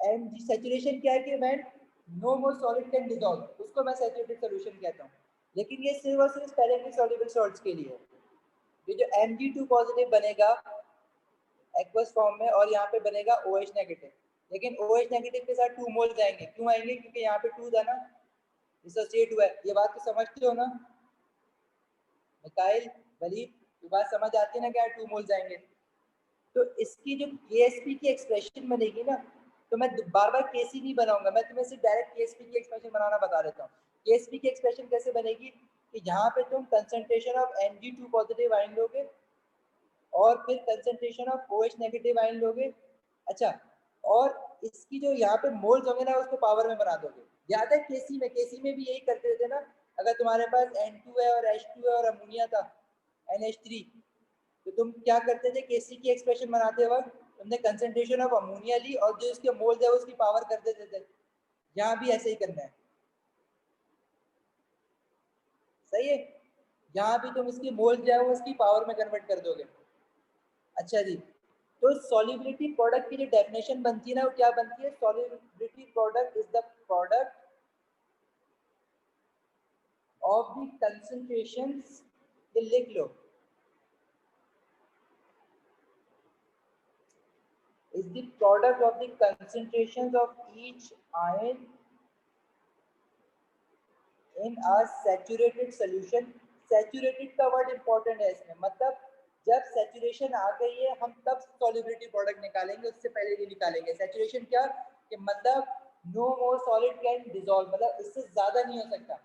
S1: एंड सैचुरेशन क्या है कि when no more solid can dissolve, उसको मैं सैचुरेटेड सॉल्यूशन कहता हूँ। लेकिन ये सिर्फ और सिर्फ डायरेक्टली सॉल्युबल सॉल्ट्स के लिए है। ये जो Mg2 पॉजिटिव बनेगा एक्वस फॉर्म में, और यहाँ पे बनेगा OH नेगेटिव, लेकिन OH नेगेटिव के साथ 2 मोल जाएंगे। क्यों आएंगे? क्योंकि यहाँ पे 2 था ना, डिसोसिएट हुआ है। ये बात तो समझते हो ना मिकाइल, वलीद? ये बात समझ आती है ना क्या 2 मोल जाएंगे? तो इसकी जो KSP की एक्सप्रेशन बनेगी ना, तो मैं बार बार KC नहीं बनाऊंगा, मैं तुम्हें सिर्फ डायरेक्ट KSP की एक्सप्रेशन बनाना बता देता हूँ। KSP की एक्सप्रेशन कैसे बनेगी कि यहाँ पे तुम concentration of Mg2 positive ion लोगे और फिर concentration of OH negative ion लोगे। अच्छा, और इसकी जो यहाँ पे मोल्स होंगे ना, उसको पावर में बना दोगे। याद है केसी में भी यही करते थे ना, अगर तुम्हारे पास N2 है और H2 है और अमोनिया था NH3, तो तुम क्या करते थे? केसी की एक्सप्रेशन बनाते वक्त तुमने कंसंट्रेशन ऑफ अमोनिया ली और जो इसके मोल्स है उसकी पावर कर देते थे। यहाँ भी ऐसे ही करना है, सही है? यहाँ भी तुम इसकी मोल्स जो है वो इसकी पावर में कन्वर्ट कर दोगे। अच्छा जी, तो सॉल्युबिलिटी प्रोडक्ट की जो डेफिनेशन बनती है ना, वो क्या बनती है? Solubility product is the product of the concentrations, ये लिख लो, is the product of the concentrations of each ion in a saturated solution। Saturated का वर्ड इंपॉर्टेंट है इसमें, मतलब जब सैचुरेशन आ गई है हम तब सॉल्युबिलिटी प्रोडक्ट निकालेंगे, उससे पहले नहीं निकालेंगे। सैचुरेशन क्या कि मतलब no more solid can dissolve, मतलब इससे ज्यादा नहीं हो सकता।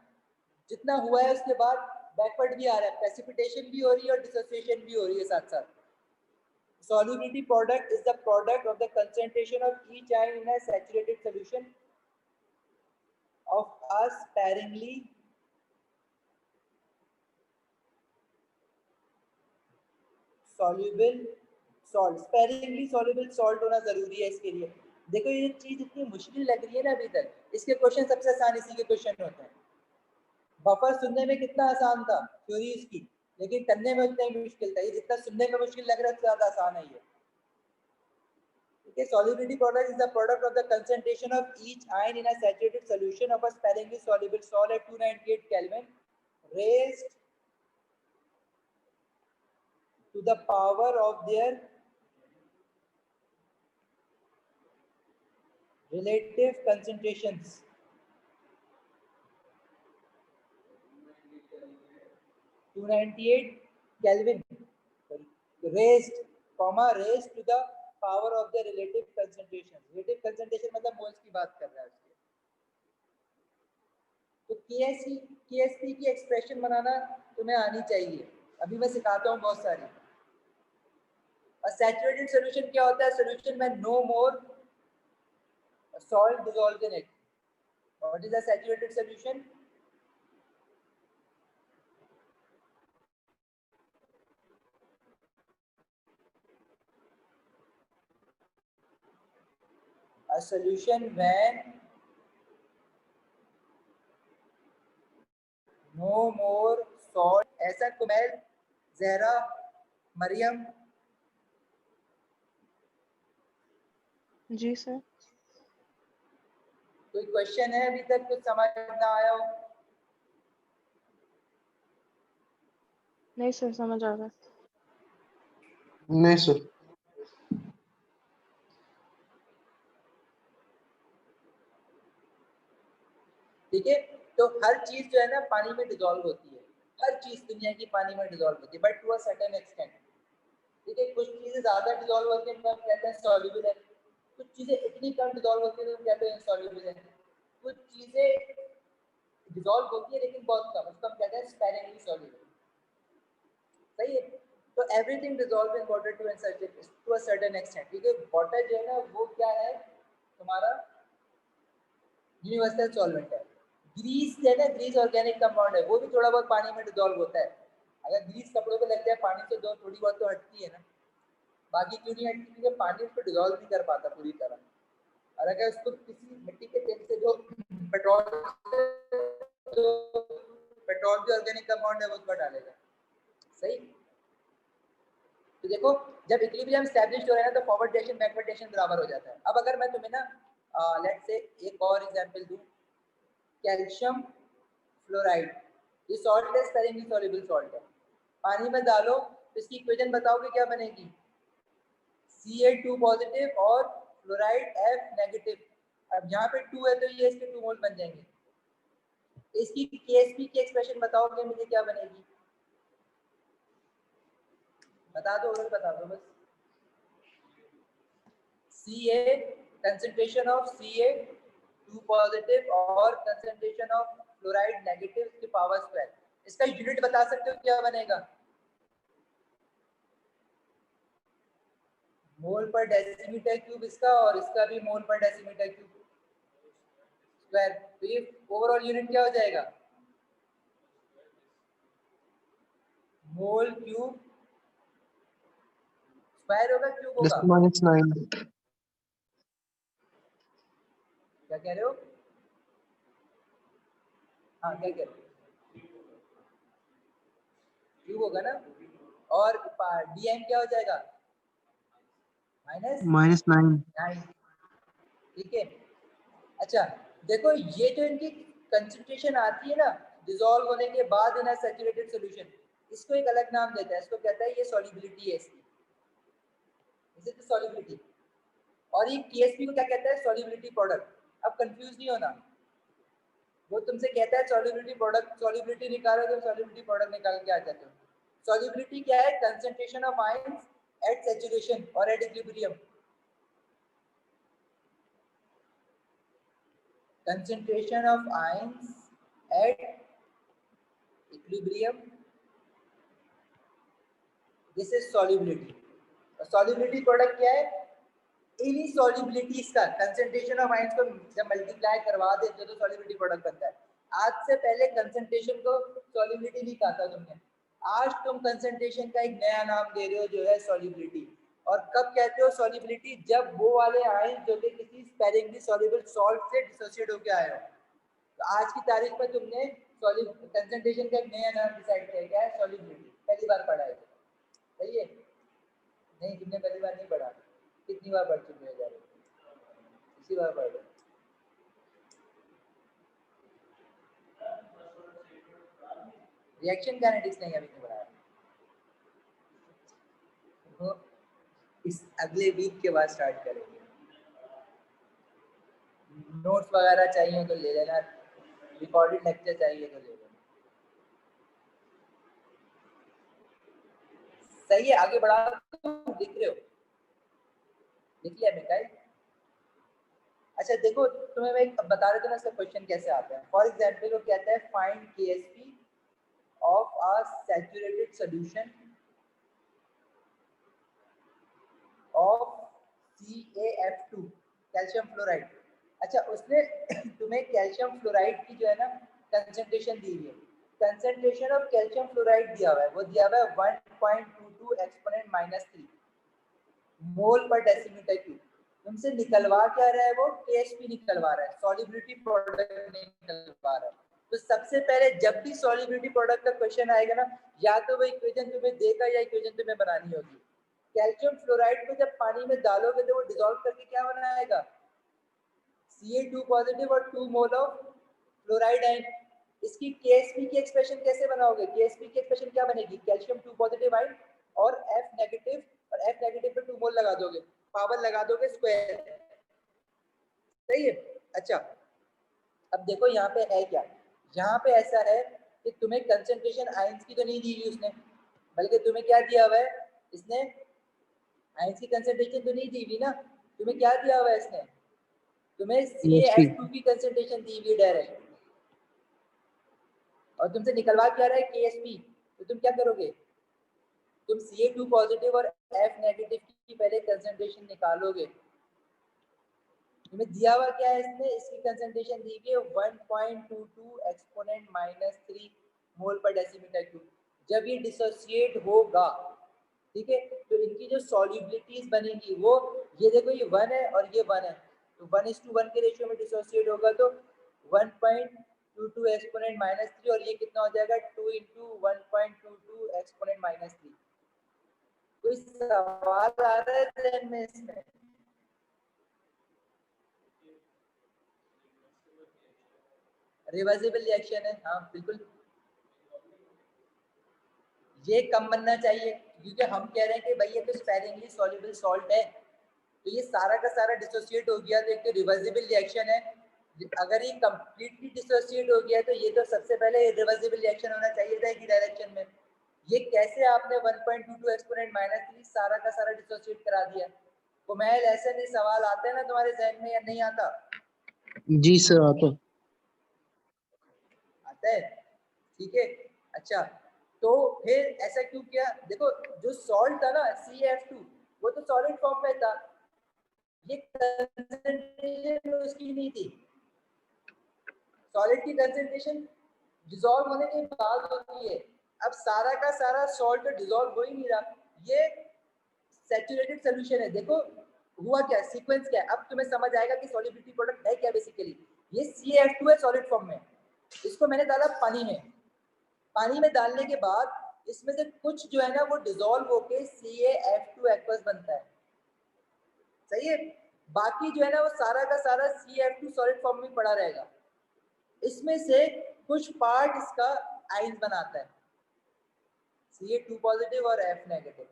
S1: जितना हुआ है उसके बाद बैकवर्ड भी आ रहा है, प्रेसिपिटेशन भी हो रही है और डिसोसिएशन भी हो रही है साथ साथ। Solubility product is the product of the concentration of each ion in a saturated solution of a sparingly soluble salt। sparingly soluble salt होना जरूरी है इसके लिए। देखो ये चीज इतनी मुश्किल लग रही है ना अभी तक, इसके क्वेश्चन सबसे आसान इसी के क्वेश्चन होते हैं। बफर सुनने में कितना आसान था थ्योरी इसकी, लेकिन करने में उतना ही मुश्किल था। ये जितना सुनने में मुश्किल लग रहा है उससे ज्यादा आसान है ये। Okay, solubility product is the product of the concentration of each ion in a saturated solution of a sparingly soluble salt at 298 Kelvin raised to the power of their relative concentrations. 298 Kelvin raised, raised to the power of the relative concentration। relative concentration मतलब moles की बात कर रहा है उसके। तो KSP की expression बनाना तुम्हें आनी चाहिए, अभी मैं सिखाता हूँ बहुत सारी। और सैचुरेटेड सॉल्यूशन क्या होता है? सॉल्यूशन में no more salt dissolved in it। What is a saturated solution? A solution when no more salt। ऐसा कुमैल, जहरा, मरियम?
S5: जी सर।
S1: कोई क्वेश्चन है अभी तक कुछ समझ ना आया हो?
S5: नहीं सर, समझ आ गया।
S2: नहीं सर।
S1: ठीक है, तो हर चीज जो है ना पानी में डिसॉल्व होती है, हर चीज दुनिया की पानी में डिसॉल्व होती है, but to a certain extent. ठीक है, कुछ चीजें ज्यादा डिसॉल्व होती हैं तो हम कहते हैं सॉल्युबल है, कुछ चीजें इतनी कम डिसॉल्व होती है तो हम कहते हैं इनसॉल्युबल है, कुछ चीजें डिसॉल्व होती है लेकिन बहुत कम, उसको हम कहते हैं स्पैरिंगली सॉल्युबल। सही है, तो everything dissolve in water to a certain extent. ठीक है, वाटर जो है ना वो क्या है तुम्हारा यूनिवर्सल सॉल्वेंट है। ग्रीस जो है ना, ग्रीस ऑर्गेनिक कंपाउंड है, वो भी थोड़ा बहुत पानी में डिसॉल्व होता है। अगर ग्रीस कपड़ों पे लग जाए पानी से तो थोड़ी बहुत तो हटती है ना, बाकी क्यों नहीं हटती? क्योंकि पानी उसको डिसॉल्व नहीं कर पाता पूरी तरह। और अगर उसको किसी मिट्टी के तेल से जो पेट्रोल भी ऑर्गेनिक कंपाउंड है वो उसको डालेगा। सही, तो देखो जब इक्विलिब्रियम एस्टैब्लिश्ड हो रहा है ना तो फॉरवर्ड डायरेक्शन बैकवर्ड डायरेक्शन बराबर हो जाता है। अब अगर मैं तुम्हें ना लेट्स से एक और एग्जांपल दूं, कैल्शियम फ्लोराइड, ये सॉल्ट है, स्पेरिंगली सॉल्युबल सॉल्ट है, पानी में डालो तो इसकी इक्वेशन बताओगे क्या बनेगी? Ca2 पॉजिटिव और फ्लोराइड F नेगेटिव। अब यहाँ पे 2 है तो ये इसके 2 मोल बन जाएंगे। इसकी KSP की एक्सप्रेशन बताओगे मुझे क्या बनेगी? बता दो, और बता दो बस। Ca concentration of Ca2 positive और कंसंट्रेशन ऑफ फ्लोराइड नेगेटिव की पावर स्क्वायर, इसका यूनिट बता सकते हो क्या बनेगा? मोल पर डेसीमीटर क्यूब इसका, और इसका भी मोल पर डेसीमीटर क्यूब स्क्वायर। तो ये ओवरऑल यूनिट क्या हो जाएगा? मोल क्यूब स्क्वायर होगा, क्यूब होगा?
S2: -9।
S1: क्या कह रहे हो? हाँ क्या कह रहे हो? क्यूब होगा ना, और डीएम क्या हो जाएगा? -9। ठीक है, अच्छा देखो ये जो इनकी कंसंट्रेशन आती है ना डिसॉल्व होने के बाद इन सैचुरेटेड सॉल्यूशन, इसको एक अलग नाम देता है, इसको कहता है ये सॉल्युबिलिटी है इसकी, इसे तो सॉल्युबिलिटी। और ये केएसपी को क्या कहता है? Solubility product. अब कंफ्यूज नहीं होना, वो तुमसे कहता है सॉल्युबिलिटी प्रोडक्ट, सॉल्युबिलिटी निकालो तो सॉल्युबिलिटी प्रोडक्ट निकाल के आ जाते हो। सॉल्युबिलिटी क्या है? Concentration of ions at saturation और at equilibrium. concentration of ions at equilibrium. This is solubility. Solubility product क्या है? इन्हीं सॉल्युबिलिटीज का कंसंट्रेशन ऑफ आयंस को जब मल्टीप्लाई करवा देते हो तो सॉल्युबिलिटी प्रोडक्ट बनता है। आज से पहले कंसंट्रेशन को सॉल्युबिलिटी नहीं कहा था तुमने, आज तुम कंसंट्रेशन का एक नया नाम दे रहे हो जो है सॉल्युबिलिटी। और कब कहते हो सॉल्युबिलिटी? जब वो वाले आयंस जो कि किसी स्पेरिंगली सॉल्युबल सॉल्ट से डिसोसिएट होकर आए हो। तो आज की तारीख में तुमने कंसंट्रेशन का एक नया नाम डिसाइड किया, क्या है? सॉल्युबिलिटी। पहली बार पढ़ा है, सही है? नहीं, तुमने पहली बार नहीं पढ़ा, कितनी बार पढ़ चुके हो? इसी बार पढ़ रहे। रिएक्शन काइनेटिक्स नहीं अभी नहीं पढ़ाया, तो इस अगले वीक के बाद स्टार्ट करेंगे। नोट्स वगैरह चाहिए तो ले लेना, रिकॉर्डेड लेक्चर चाहिए तो ले लेना। सही है, आगे बढ़ा। लिख रहे हो? लिख लिया मिकाइल? अच्छा देखो, तुम्हें मैं बता रहा था ना इसका क्वेश्चन कैसे आता है। फॉर एग्जांपल वो कहता है find KSP of a saturated solution of CaF2 calcium fluoride. अच्छा, उसने तुम्हें कैल्शियम फ्लोराइड की जो है ना कंसंट्रेशन दी हुई है। कंसंट्रेशन ऑफ कैल्शियम फ्लोराइड दिया हुआ है, वो दिया हुआ है 1.22 एक्सपोनेंट -3 मोल पर डेसीमीटर क्यूब। तुमसे निकलवा क्या रहा है? वो KSP निकलवा रहा है, सॉल्युबिलिटी प्रोडक्ट निकलवा रहा है। तो सबसे पहले जब भी सॉल्युबिलिटी प्रोडक्ट का क्वेश्चन आएगा ना, या तो वो इक्वेशन तुम्हें देगा या इक्वेशन तुम्हें बनानी होगी। कैल्शियम फ्लोराइड को जब पानी में डालोगे तो वो डिसॉल्व करके क्या बनाएगा? Ca2 पॉजिटिव और 2 मोल ऑफ फ्लोराइड आयन। इसकी KSP की एक्सप्रेशन कैसे बनाओगे? KSP की एक्सप्रेशन क्या बनेगी? कैल्शियम 2 पॉजिटिव आयन और F नेगेटिव, और F नेगेटिव पे 2 मोल लगा दोगे, पावर लगा दोगे स्क्वायर, सही है? अच्छा, अब देखो यहाँ पे है क्या। यहाँ पे ऐसा है कि तुम्हें कंसंट्रेशन आयंस की तो नहीं दी हुई उसने, बल्कि तुम्हें क्या दिया हुआ है? इसने आयंस की कंसंट्रेशन तो नहीं दी हुई ना, तुम्हें क्या दिया हुआ है इसने? तुम्हें CaF2 की कंसंट्रेशन दी हुई डायरेक्ट, और तुमसे निकलवा क्या रहा है? KSP। तो तुम क्या करोगे? तुम Ca2 पॉजिटिव और F नेगेटिव की पहले कंसंट्रेशन निकालोगे। तुम्हें दिया हुआ क्या है इसमें? इसकी कंसंट्रेशन दी गई 1.22 एक्सपोनेंट -3 मोल पर डेसीमीटर क्यूब। जब ये डिसोसिएट होगा, ठीक है, तो इनकी जो सॉल्युबिलिटीज बनेंगी वो, ये देखो ये 1 है और ये 1 है, तो 1:1 के रेशियो में डिसोसिएट होगा, तो 1.22 एक्सपोनेंट -3, और ये कितना हो जाएगा? 2 × 1.22 एक्सपोनेंट -3। कोई सवाल आ रहा है ध्यान में इसमें? रिवर्सिबल रिएक्शन है, हाँ बिल्कुल। ये कम बनना चाहिए, क्योंकि हम कह रहे हैं कि भाई ये तो स्पेरिंगली सॉल्युबल सॉल्ट है, तो ये सारा का सारा डिसोसिएट हो गया, तो एक तो रिवर्सिबल रिएक्शन है। अगर ये कंप्लीटली डिसोसिएट हो गया तो ये तो सबसे पहले रिवर्सिबल रिएक्शन होना चाहिए था एक डायरेक्शन में। ये कैसे आपने 1.22 एक्सपोनेंट -3 सारा का सारा डिसोसिएट करा दिया? तो मैं ऐसे नहीं सवाल आते हैं ना तुम्हारे जहन में, या नहीं आता?
S2: जी सर, आता
S1: है, ठीक है। अच्छा, तो फिर ऐसा क्यों किया? देखो जो सॉल्ट था ना CaF2, वो तो सॉलिड फॉर्म में था, ये कंसंट्रेशन उसकी नहीं थी। सॉलिड की कंसंट्रेशन डिसॉल्व होने के बाद होती है। अब सारा का सारा सॉल्ट डिसॉल्व हो ही नहीं रहा, ये सैचुरेटेड सॉल्यूशन है। देखो हुआ क्या, सीक्वेंस क्या है, अब तुम्हें समझ आएगा कि सॉल्युबिलिटी प्रोडक्ट है क्या। बेसिकली ये CaF2 है सॉलिड फॉर्म में, इसको मैंने डाला पानी में। पानी में डालने के बाद इसमें से कुछ जो है ना वो डिसॉल्व होके CaF2 एक्वस बनता है, सही है। बाकी जो है ना वो सारा का सारा CaF2 सॉलिड फॉर्म में पड़ा रहेगा। इसमें से कुछ पार्ट इसका आयंस बनाता है, Ca2 पॉजिटिव और F नेगेटिव।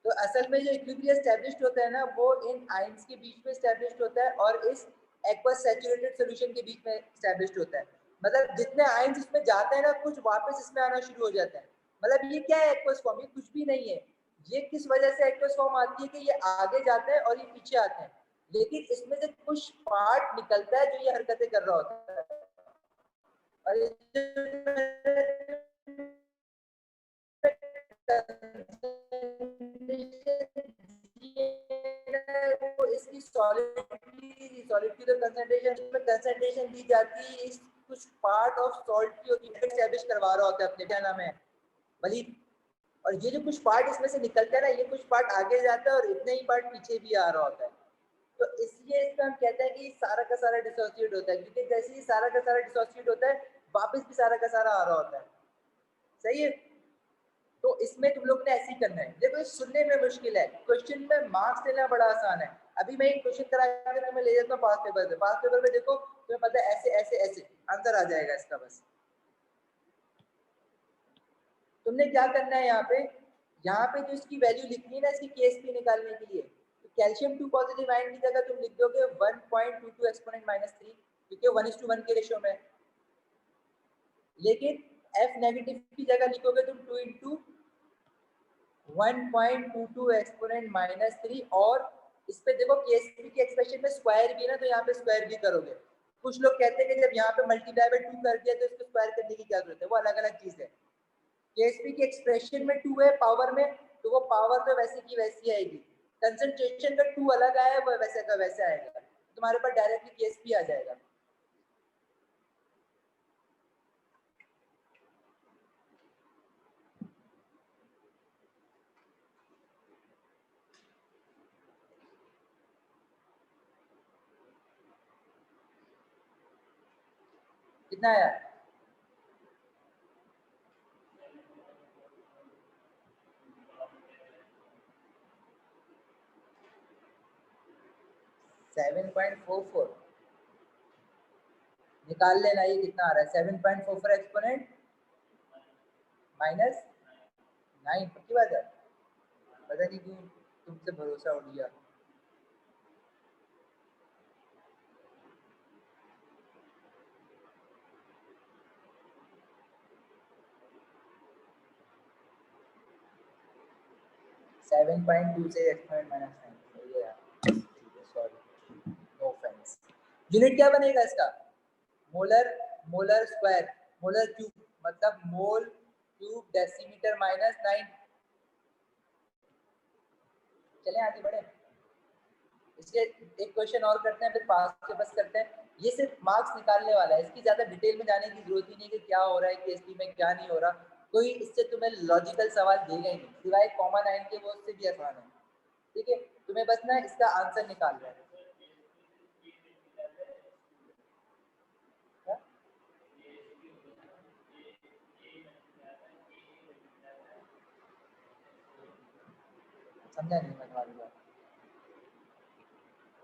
S1: तो असल में जो इक्विलिब्रियम एस्टैब्लिश्ड होता है ना, वो इन आयंस के बीच में एस्टैब्लिश्ड होता है और इस एक्वस सैचुरेटेड सॉल्यूशन के बीच में एस्टैब्लिश्ड होता है। मतलब जितने आयंस इसमें जाते हैं ना, कुछ वापस इसमें आना शुरू हो जाते हैं। मतलब ये क्या है एक्वस फॉर्म? ये कुछ भी नहीं है। ये किस वजह से एक्वस फॉर्म आती है कि ये आगे जाते हैं और ये पीछे आते हैं। लेकिन इसमें से कुछ पार्ट निकलता है जो ये हरकतें कर रहा होता है, और वो इसकी सॉलिडिटी तो कंसंट्रेशन दी जाती है, इस कुछ पार्ट ऑफ सॉल्ट की होती है, एस्टैब्लिश करवा रहा होता है अपने, क्या नाम है, वलीद। और ये जो कुछ पार्ट इसमें से निकलता है ना, ये कुछ पार्ट आगे जाता है और इतने ही पार्ट पीछे भी आ रहा होता है। तो इसलिए इसका हम कहते हैं कि सारा का सारा डिसोसिएट होता है, क्योंकि जैसे ही सारा का सारा डिसोसिएट होता है वापस भी सारा का सारा आ रहा होता है। सही है, तो इसमें तुम लोग ने ऐसे ही करना है। देखो सुनने में मुश्किल है, क्वेश्चन में मार्क्स लेना बड़ा आसान है। अभी मैं एक क्वेश्चन करा के तुम्हें ले जाता हूँ पास पेपर पे, पास पेपर में देखो तुम्हें पता है ऐसे ऐसे ऐसे आंसर आ जाएगा इसका। बस तुमने क्या करना है, यहाँ पे जो इसकी वैल्यू लिखनी है ना, इसकी केएसपी निकालने के लिए, तो कैल्शियम 2 पॉजिटिव आयन की जगह तुम लिख दोगे 1.22 एक्सपोनेंट -3, क्योंकि 1:1 के रेशियो में। लेकिन F नेगेटिव की जगह लिखोगे तुम 2 × 1.22 एक्सपोनेंट -3, और इस पे देखो केएसपी की एक्सप्रेशन में स्क्वायर भी है ना, तो यहाँ पे स्क्वायर भी करोगे। कुछ लोग कहते हैं कि जब यहाँ पे मल्टीप्लाई बाय 2 कर दिया तो इसको स्क्वायर करने की क्या जरूरत है, वो अलग अलग चीज है। केएसपी की एक्सप्रेशन में 2 है पावर में, तो वो पावर तो वैसे की वैसी आएगी। कंसंट्रेशन का 2 अलग आया है, वो वैसे का वैसे आएगा, तुम्हारे पास डायरेक्टली केएसपी आ जाएगा। कितना आया? $7.44 निकाल लेना, ये कितना आ रहा है, 7.44 एक्सपोनेंट -9। पक्की बात है, पता नहीं क्यों तुमसे भरोसा उठ गया। -7.2 से exponent -9, sorry, no offence. Unit क्या बनेगा इसका? Molar, molar square, molar cube, मतलब मोल क्यूब डेसीमीटर -9। चलें आगे बढ़े, इसके एक क्वेश्चन और करते हैं, फिर पास से बस करते हैं। ये सिर्फ मार्क्स निकालने वाला है, इसकी ज्यादा डिटेल में जाने की जरूरत ही नहीं कि क्या हो रहा है केएसपी में, क्या नहीं हो रहा। कोई इससे तुम्हें लॉजिकल सवाल देगा ही नहीं, सिवाय कॉमन आयन के, वो उससे भी आसान है। ठीक है, तुम्हें बस ना इसका आंसर निकालना है। समझा नहीं मैं तुम्हारी बात,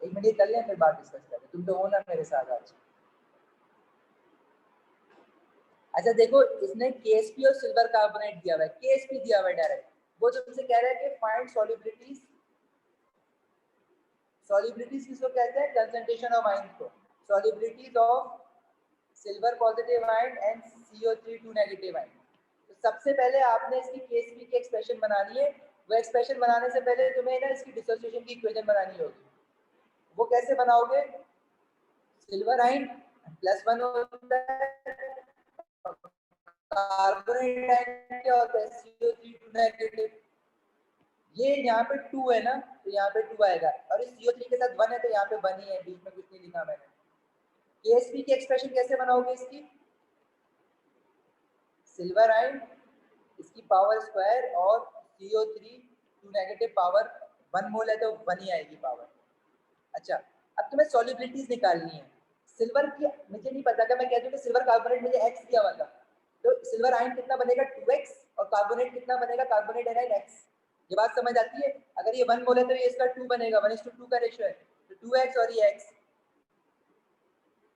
S1: एक मिनट कर लें फिर बात डिस्कस करें। तुम तो हो ना मेरे साथ आज। अच्छा देखो, इसने केएसपी और सिल्वर कार्बोनेट दिया हुआ है, केएसपी दिया हुआ है डायरेक्ट। वो तुमसे कह रहा है कि फाइंड सॉल्युबिलिटीज, सॉल्युबिलिटीज किसको कहते हैं? कंसंट्रेशन ऑफ आयन को। Solubilities of silver positive ion and CO3 2 negative ion. तो सबसे पहले आपने इसकी केएसपी की एक्सप्रेशन बनानी है। वो एक्सप्रेशन बनाने से पहले तुम्हें ना इसकी डिसोसिएशन की इक्वेशन बनानी होगी। वो कैसे बनाओगे? सिल्वर आयन +1 होता है, कार्बोनेट आयन क्या होता है? CO3 2 negative. ये यहाँ पे 2 है ना, तो यहाँ पे 2 आएगा, और इस CO3 के साथ 1 है, तो यहाँ पे 1 ही है, बीच में कुछ नहीं लिखा मैंने। केएसपी की एक्सप्रेशन कैसे बनाओगे इसकी? सिल्वर आयन, इसकी पावर स्क्वायर, और CO3 2 नेगेटिव पावर 1 मोल है तो 1 ही आएगी पावर। अच्छा, अब तुम्हें सॉल्युबिलिटीज निकालनी है। सिल्वर की मुझे नहीं पता, क्या मैं कह दूं कि सिल्वर कार्बोनेट मुझे x दिया हुआ था, तो सिल्वर आयन कितना बनेगा? 2x, और कार्बोनेट कितना बनेगा? Carbonate A9 x। ये बात समझ आती है? अगर ये 1 मोल है तो ये इसका 2 बनेगा, 1:2 का रेशियो है, तो 2x और ये x।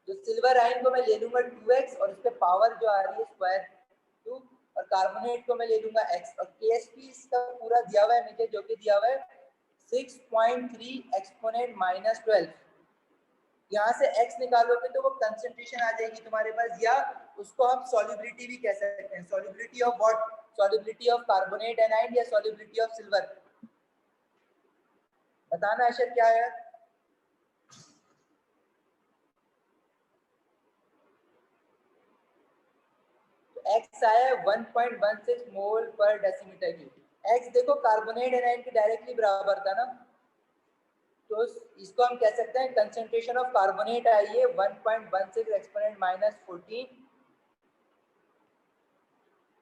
S1: तो सिल्वर आयन को मैं ले लूंगा 2x, और इस पे पावर जो आ रही है स्क्वायर 2, और कार्बोनेट को मैं ले लूंगा x, और केएसपी इसका पूरा दिया हुआ है मुझे, जो कि दिया हुआ है 6.3 एक्सपोनेंट -12। यहाँ से x निकालोगे तो वो कंसंट्रेशन आ जाएगी तुम्हारे पास, या उसको हम सॉल्युबिलिटी भी कह सकते हैं। Solubility of what? Solubility of carbonate A9 या सॉल्युबिलिटी ऑफ सिल्वर? बताना अशर क्या है? x आया 1.16 मोल पर डेसीमीटर क्यूब। x देखो कार्बोनेट एनायन के डायरेक्टली बराबर था ना, तो इसको हम कह सकते हैं कंसंट्रेशन ऑफ कार्बोनेट आई है 1.16 एक्सपोनेंट -14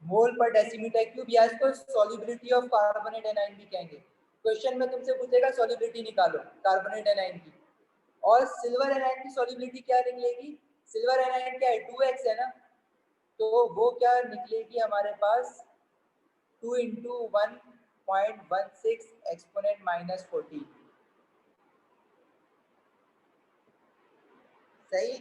S1: मोल पर डेसीमीटर क्यूब, या इसको सॉल्युबिलिटी ऑफ कार्बोनेट एनायन भी कहेंगे। क्वेश्चन में तुमसे पूछेगा सॉल्युबिलिटी निकालो कार्बोनेट एनायन की, और सिल्वर एनायन की सॉल्युबिलिटी क्या निकलेगी? सिल्वर एनायन क्या है 2x है ना, तो वो क्या निकलेगी हमारे पास 2 × 1.16 एक्सपोनेंट -14। सही।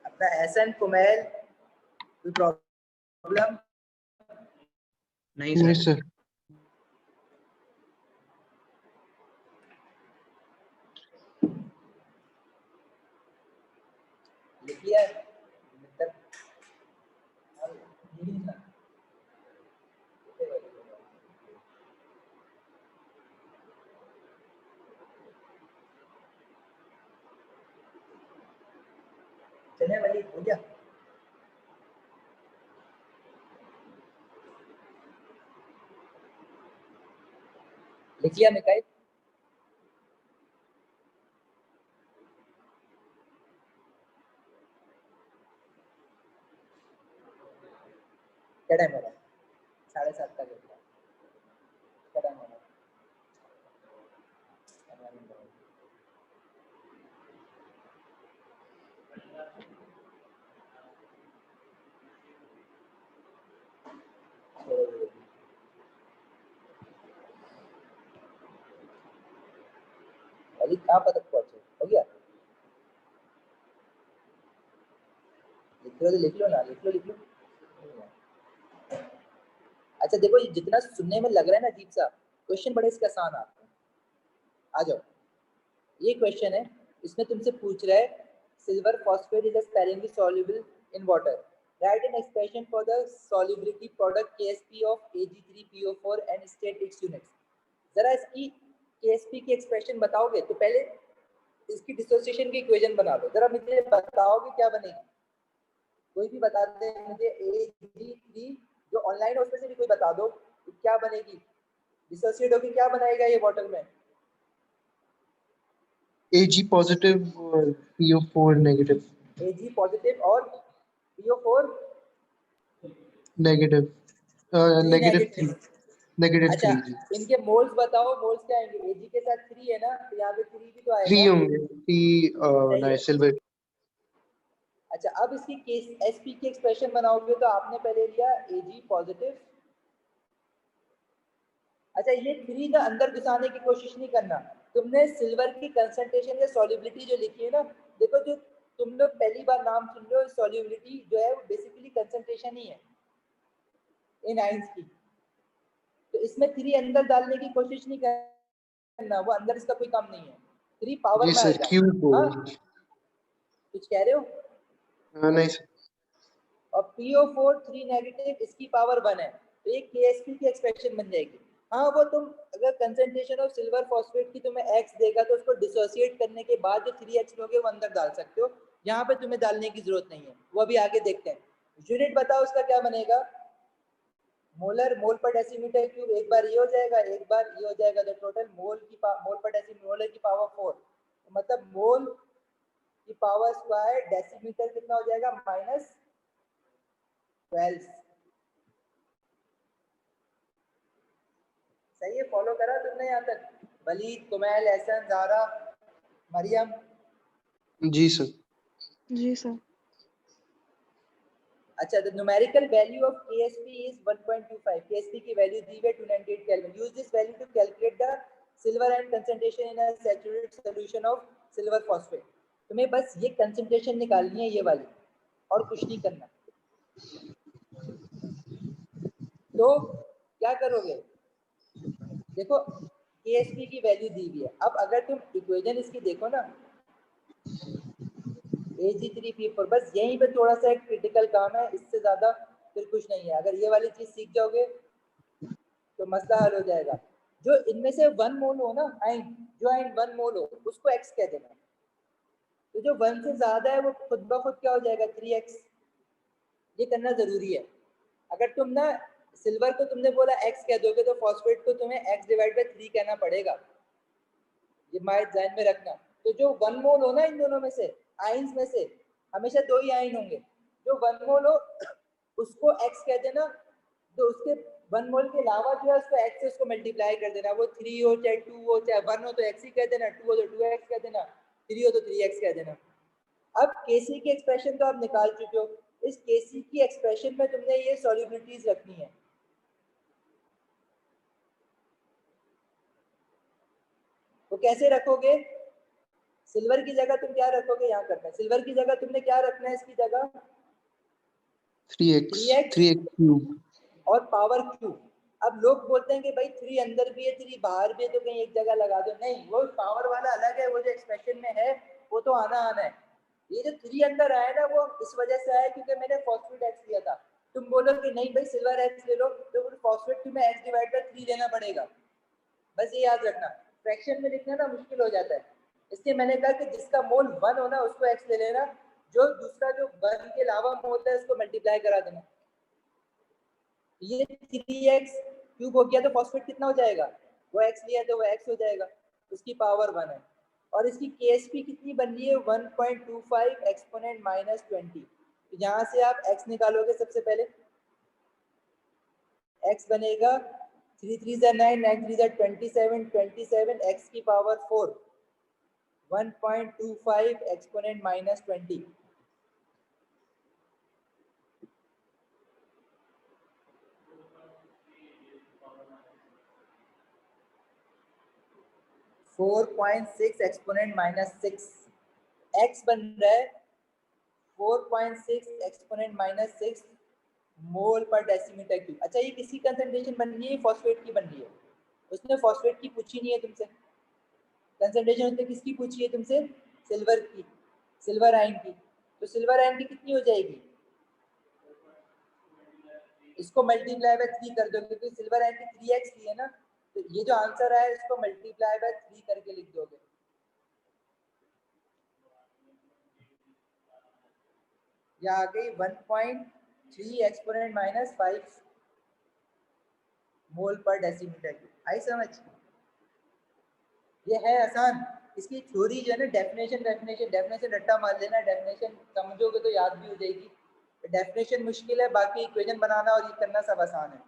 S1: अपना एहसन कुमैल कोई प्रॉब्लम?
S4: नहीं
S2: नहीं
S4: सर।
S2: सर।
S1: लिख लिया? चले वाली हो गया। लिख लिया मिकाइल? क्या टाइम हो रहा है? 7:30 का गेट। क्या टाइम हो रहा है? अभी कहाँ पर तक पहुंचे? हो गया? लिख लो तो लिख लो ना, लिख लो लिख लो। अच्छा देखो, ये जितना सुनने में लग रहा है ना अजीब सा, क्वेश्चन बड़े इसके आसान आते हैं। आ जाओ, ये क्वेश्चन है, इसमें तुमसे पूछ रहा है silver phosphate is sparingly soluble in water, right an expression for the solubility product KSP of Ag3PO4 and state it's units. जरा इसकी KSP की एक्सप्रेशन बताओगे तो पहले इसकी डिसोसिएशन की इक्वेशन बना लो, जरा मुझे बताओगे क्या बनेगी? कोई भी बता दे मुझे, Ag3, जो ऑनलाइन उसमें से भी कोई बता दो तो क्या बनेगी, डिसोसिएट होकर क्या बनाएगा ये वाटर में?
S2: Ag पॉजिटिव और PO4 नेगेटिव।
S1: Ag पॉजिटिव और PO4
S2: नेगेटिव
S1: नेगेटिव।
S2: नेगेटिव
S1: अच्छा
S2: 3 जी।
S1: इनके मोल्स बताओ, मोल्स क्या आएंगे? Ag के साथ 3 है ना, तो यहाँ पे 3 भी तो
S2: 3
S1: आएगा।
S2: होंगे।
S1: सही
S2: नहीं
S1: है।
S2: सिल्वर।
S1: अच्छा अब इसकी KSP की एक्सप्रेशन बनाओगे तो आपने पहले लिया Ag पॉजिटिव। अच्छा ये 3 का अंदर घुसाने की कोशिश नहीं करना, तुमने सिल्वर की कंसंट्रेशन या सॉल्युबिलिटी जो लिखी है ना, देखो जो तुम लोग पहली बार नाम सुन रहे हो, सॉल्युबिलिटी जो है वो बेसिकली कंसंट्रेशन ही है इन आयंस की, तो इसमें 3 अंदर डालने की कोशिश नहीं करना, वो अंदर इसका कोई काम नहीं है, 3 पावर
S2: जी
S1: में
S2: सर
S1: आएगा।
S2: क्यूब
S1: हाँ
S2: होगा।
S1: कुछ कह रहे हो?
S2: नहीं सर।
S1: और PO4 3 नेगेटिव, इसकी पावर 1 है, तो ये KSP की एक्सप्रेशन बन जाएगी। हाँ वो तुम अगर कंसंट्रेशन ऑफ सिल्वर फॉस्फेट की तुम्हें x देगा तो उसको डिसोसिएट करने के बाद जो 3x लोगे वो अंदर डाल सकते हो, यहाँ पे तुम्हें डालने की जरूरत नहीं है, वो अभी आगे देखते हैं। यूनिट बताओ उसका क्या बनेगा? मोलर, मोल पर डेसीमीटर क्यूब, एक बार ये हो जाएगा एक बार ये हो जाएगा, तो total mole per decimetre, molar की पावर 4, मतलब मोल की पावर स्क्वायर डेसीमीटर कितना हो जाएगा -12। सही है, फॉलो करा तुमने यहाँ तक? वलीद, कुमैल, एहसन, ज़ारा, मरियम?
S2: जी सर।
S5: जी सर।
S1: अच्छा the numerical value of KSP is 1.25, KSP की वैल्यू दी है 298 kelvin, use this value to calculate the silver ion concentration in a saturated solution of silver phosphate. तुम्हें बस ये कंसंट्रेशन निकालनी है, ये वाली, और कुछ नहीं करना। तो क्या करोगे, देखो KSP की वैल्यू दी हुई है, अब अगर तुम इक्वेशन इसकी देखो ना Ag3PO4, बस यहीं पे थोड़ा सा एक क्रिटिकल काम है, इससे ज्यादा फिर कुछ नहीं है। अगर ये वाली चीज सीख जाओगे तो मसला हल हो जाएगा। जो इनमें से 1 मोल हो ना आयन, जो आयन 1 मोल हो उसको x कह देना। तो जो 1 से ज्यादा है वो खुद ब खुद क्या हो जाएगा 3x। ये करना जरूरी है। अगर तुम ना सिल्वर को तुमने बोला x कह दोगे तो फॉस्फेट को तुम्हें x डिवाइड बाय 3 कहना पड़ेगा, ये माइंड ध्यान में रखना। तो जो 1 मोल हो ना इन दोनों में से आयन्स में से हमेशा 2 ही आयन होंगे, जो 1 मोल हो उसको x कह देना, तो उसके 1 मोल के अलावा जो है उसको x से उसको मल्टीप्लाई कर देना। वो 3 हो चाहे 2 हो चाहे 1 हो तो x ही कह देना, 2 हो तो 2x कह देना, 3 हो तो 3x कह देना। अब Kc की एक्सप्रेशन तो आप निकाल चुके हो, इस Kc की एक्सप्रेशन में तुमने ये सॉल्युबिलिटीज रखनी है। तो कैसे रखोगे? सिल्वर की जगह तुम क्या रखोगे, यहाँ करना है, सिल्वर की जगह तुमने क्या रखना है, इसकी जगह
S2: 3x क्यूब
S1: और पावर क्यूब। अब लोग बोलते हैं कि भाई 3 अंदर भी है 3 बाहर भी है तो कहीं एक जगह लगा दो, नहीं, वो पावर वाला अलग है, वो जो एक्सप्रेशन में है वो तो आना है। ये जो 3 अंदर आया ना वो इस वजह से आया क्योंकि मैंने फॉस्फेट एक्स लिया था। तुम बोलो कि नहीं भाई सिल्वर एक्स ले लो, तो फॉस्फेट तुम्हें एक्स डिवाइड बाय 3 लेना पड़ेगा। बस ये याद रखना, फ्रैक्शन में लिखना ना मुश्किल हो जाता है, इसलिए मैंने कहा कि जिसका मोल 1 हो ना उसको एक्स ले लेना, जो दूसरा जो 1 के अलावा मोल है उसको मल्टीप्लाई करा देना। ये 3x क्यूब हो गया तो फॉस्फेट कितना हो जाएगा, वो x लिया तो वो x हो जाएगा, उसकी पावर 1 है। और इसकी KSP कितनी बन रही है 1.25 एक्सपोनेंट माइनस 20। तो यहाँ से आप x निकालोगे, सबसे पहले x बनेगा 3 3 जा 9, 9 3 जा 27, 27 x की power 4, 1.25 exponent minus 20। (4.6 exponent minus 6) x बन रहा है 4.6 एक्सपोनेंट माइनस 6 मोल पर डेसीमीटर क्यूब। अच्छा ये किसी कंसंट्रेशन बन रही है, फॉस्फेट की बन रही है, उसने फॉस्फेट की पूछी नहीं है तुमसे, कंसंट्रेशन उसने किसकी पूछी है तुमसे, सिल्वर की, सिल्वर आयन की। तो सिल्वर आयन की कितनी हो जाएगी, इसको मल्टीप्लाई बाय 3 कर दो क्योंकि सिल्वर आयन की 3x ली है ना, तो ये जो आंसर है इसको मल्टीप्लाई बाय 3 करके लिख दोगे। ये आ गई 1.3 एक्सपोनेंट माइनस 5 मोल पर डेसीमीटर क्यूब। आई समझ? ये है आसान, इसकी थ्योरी जो है ना डेफिनेशन रट्टा मार लेना, डेफिनेशन समझोगे तो याद भी हो जाएगी। डेफिनेशन मुश्किल है, बाकी इक्वेशन बनाना और ये करना सब आसान है।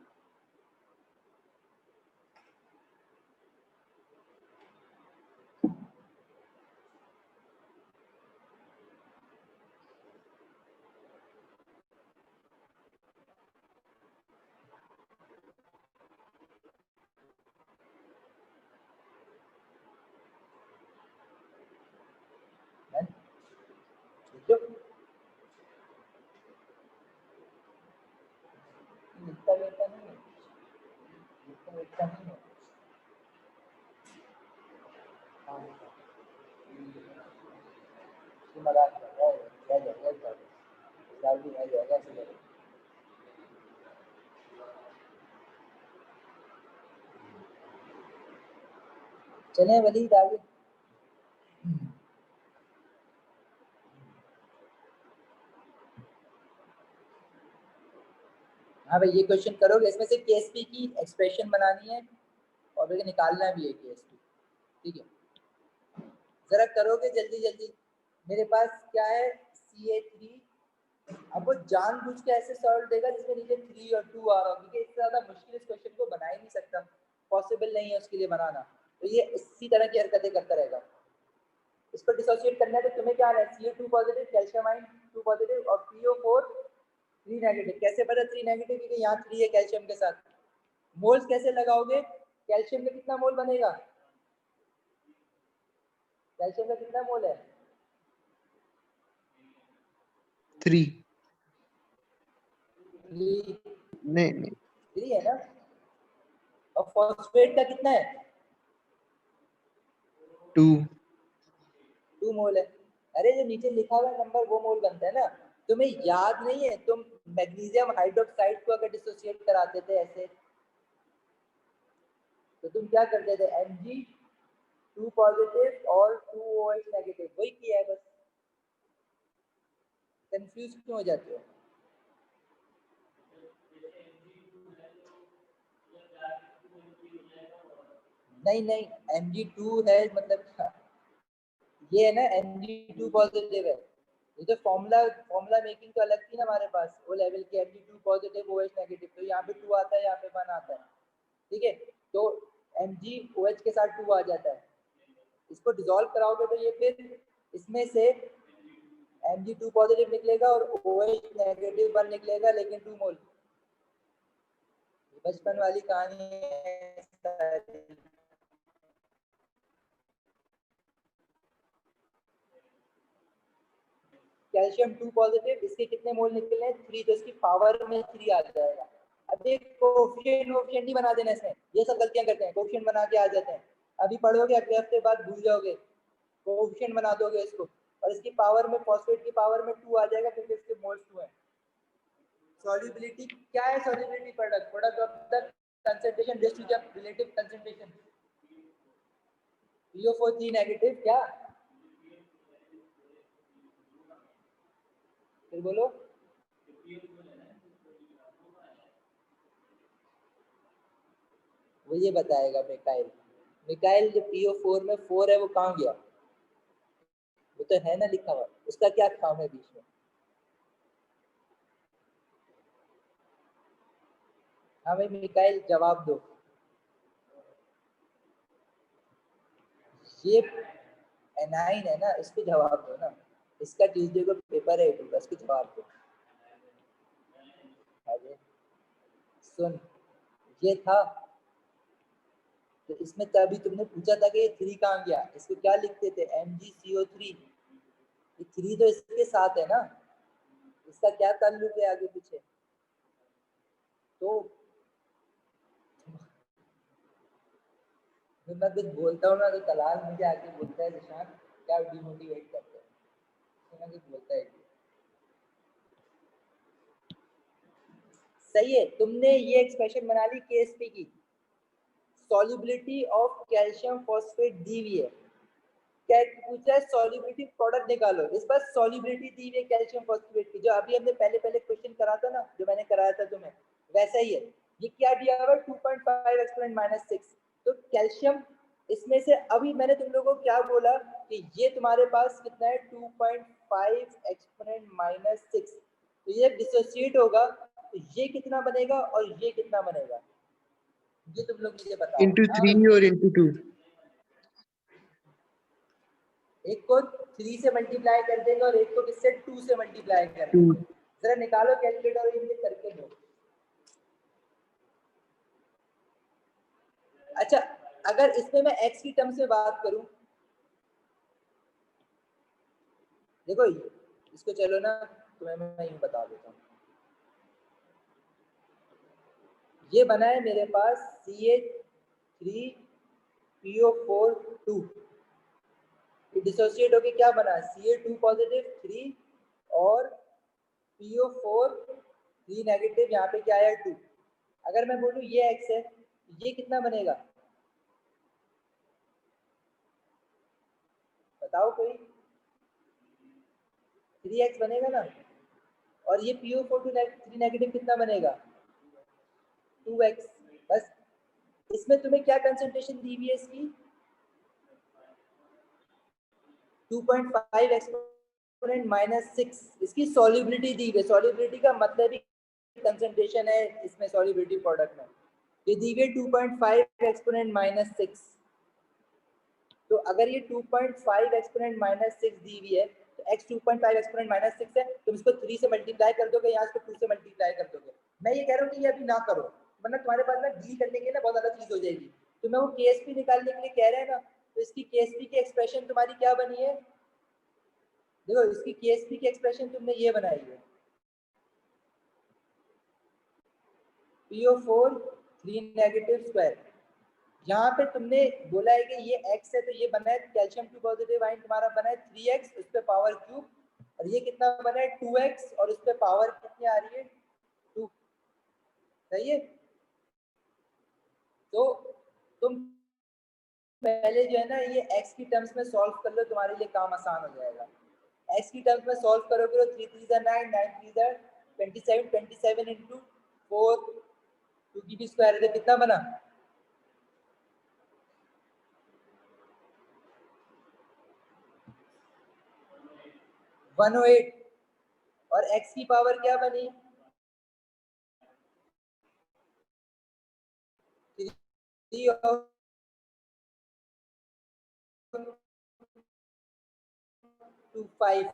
S1: चले वलीद आगे। हाँ भाई ये क्वेश्चन करोगे, इसमें से KSP की एक्सप्रेशन बनानी है और फिर निकालना भी है KSP, ठीक है? जरा करोगे जल्दी जल्दी। मेरे पास क्या है CA3, अब वो जानबूझ के ऐसे सॉल्व देगा जिसमें नीचे 3 और 2 आ रहा हो, क्योंकि इससे ज्यादा मुश्किल इस क्वेश्चन को बना ही नहीं सकता, पॉसिबल नहीं है उसके लिए बनाना, तो ये इसी तरह की हरकतें करता रहेगा। इसको डिसोसिएट करना है तो तुम्हें क्या है, CO2 positive, calcium ion 2 positive और PO4 3 नेगेटिव। कैसे पता 3 नेगेटिव, क्योंकि यहाँ 3 है कैल्शियम के साथ। मोल्स कैसे लगाओगे, कैल्शियम में कितना मोल बनेगा, कैल्शियम में कितना मोल है
S2: 3
S1: नहीं
S2: नहीं
S1: 3 है ना, और फॉस्फेट का कितना है 2 मोल है। अरे जो नीचे लिखा हुआ नंबर वो मोल बनता है ना, तुम्हें याद नहीं है, तुम मैग्नीशियम हाइड्रोक्साइड को अगर डिसोसिएट कराते थे ऐसे तो तुम क्या करते थे, Mg2 पॉजिटिव और 2OH नेगेटिव, वही किया है बस। कंफ्यूज क्यों हो जाते हो? नहीं नहीं, Mg2 है मतलब ये है ना, Mg2 पॉजिटिव है। ये तो फॉर्मूला मेकिंग तो अलग थी ना हमारे पास, वो लेवल की Mg2 पॉजिटिव OH नेगेटिव, तो यहाँ पे 2 आता है, यहाँ पे 1 आता है, ठीक है। तो MgOH के साथ 2 आ जाता है, इसको डिसॉल्व कराओगे तो ये फिर इसमें से Mg2 पॉजिटिव निकलेगा और OH नेगेटिव 1 निकलेगा, लेकिन 2 मोल। बचपन वाली कहानी है। कैल्शियम 2 पॉजिटिव, इसके कितने मोल निकले? 3, तो इसकी पावर में 3 आ जाएगा। अब एक कोफिशिएंट ही बना देना इसमें, ये सब गलतियां करते हैं, कोफिशिएंट बना के आ जाते हैं। अभी पढ़ोगे, अगले हफ्ते बाद भूल जाओगे, कोफिशिएंट बना दोगे इसको, और इसकी पावर में, फॉस्फेट की पावर में 2 आ जाएगा, क्योंकि इसके मोल्स 2 है। सॉल्युबिलिटी क्या है? Solubility product of the concentration raise to the relative concentration. PO4 3 negative, क्या फिर बोलो? वो ये बताएगा मिकाइल जो PO4 में 4 है वो कहाँ गया? वो तो है ना लिखा हुआ, उसका क्या काम है बीच में? हाँ भाई मिकाइल जवाब दो। ये एनाइन है ना, इसको जवाब दो ना, इसका ट्यूसडे को पेपर है, इसको जवाब दो। अरे सुन, ये था, तो इसमें तभी तुमने पूछा था कि ये 3 कहाँ गया, इसको क्या लिखते थे? MgCO3। ये 3 तो इसके साथ है ना, इसका क्या ताल्लुक है आगे पीछे? तो मैं कुछ बोलता हूँ ना तो तलाल मुझे आके बोलता है, निशान क्या डिमोटिवेट करते हैं, तो मैं कुछ बोलता है। सही है, तुमने ये एक्सप्रेशन बना ली KSP की, सॉल्युबिलिटी ऑफ कैल्शियम फॉस्फेट दी हुई है। क्या पूछा है? सॉल्युबिलिटी प्रोडक्ट निकालो, इस बार सॉल्युबिलिटी दी हुई है कैल्शियम फॉस्फेट की, जो अभी हमने पहले क्वेश्चन करा था ना, जो मैंने कराया था तुम्हें, वैसा ही है। ये क्या दिया हुआ? 2.5 एक्सपोनेंट -6। तो कैल्शियम इसमें से, अभी मैंने तुम लोगों को क्या बोला कि ये तुम्हारे पास कितना है? 2.5 एक्सपोनेंट -6। तो ये डिसोसिएट होगा, तो ये कितना बनेगा और ये कितना बनेगा, ये तुम लोग मुझे बताओ।
S2: into 3 और into 2?
S1: एक को 3 से मल्टीप्लाई कर देंगे और एक को किससे? 2 से मल्टीप्लाई कर देंगे। जरा निकालो कैलकुलेटर और इनके करके दो। अच्छा, अगर इसमें मैं x की टर्म से बात करूं, देखो इसको चलो ना, तुम्हें मैं यूं बता देता हूं। ये बना है मेरे पास CH3PO4 2, डिसोसिएट होके क्या बना? Ca2 पॉजिटिव 3 और PO4 3 नेगेटिव, यहाँ पे क्या है? 2। अगर मैं बोलूँ ये x है, ये कितना बनेगा बताओ कोई? 3x बनेगा ना, और ये PO4 3 नेगेटिव कितना बनेगा? 2x। बस इसमें तुम्हें क्या कंसंट्रेशन दी हुई है इसकी? 2.5 एक्सपोनेंट -6। इसकी सॉल्युबिलिटी दी हुई है, सॉल्युबिलिटी का मतलब ही कंसंट्रेशन है इसमें, सॉल्युबिलिटी प्रोडक्ट में। ये दी हुई है 2.5 एक्सपोनेंट -6। तो अगर ये 2.5 एक्सपोनेंट -6 दी हुई है, तो x 2.5 एक्सपोनेंट -6 है, तुम इसको 3 से मल्टीप्लाई कर दोगे, यहाँ इसको 2 से मल्टीप्लाई कर दोगे। मैं ये कह रहा हूँ कि ये अभी ना करो, वरना तुम्हारे पास ना डील करने के लिए ना बहुत ज्यादा चीज हो जाएगी। तो मैं वो KSP निकालने के लिए कह रहे हैं ना, तो इसकी KSP की एक्सप्रेशन तुम्हारी क्या बनी है? देखो इसकी KSP की एक्सप्रेशन तुमने ये बनाई है, PO4 3 नेगेटिव स्क्वायर। यहाँ पे तुमने बोला है कि ये x है, तो ये बना है कैल्शियम 2 पॉजिटिव आयन तुम्हारा बना है 3x, उस पे पावर क्यूब, और ये कितना बना है? 2x, और उस पे पावर कितनी आ रही है? 2। सही है। तो तुम पहले जो है ना ये x की टर्म्स में सॉल्व कर लो, तुम्हारे लिए काम आसान हो जाएगा। x की टर्म्स में सॉल्व करोगे तो 3 3 9 9 3 27 27 into 4 2 की भी स्क्वायर है, कितना बना? 108। और x की पावर क्या बनी? 3 और 2 5।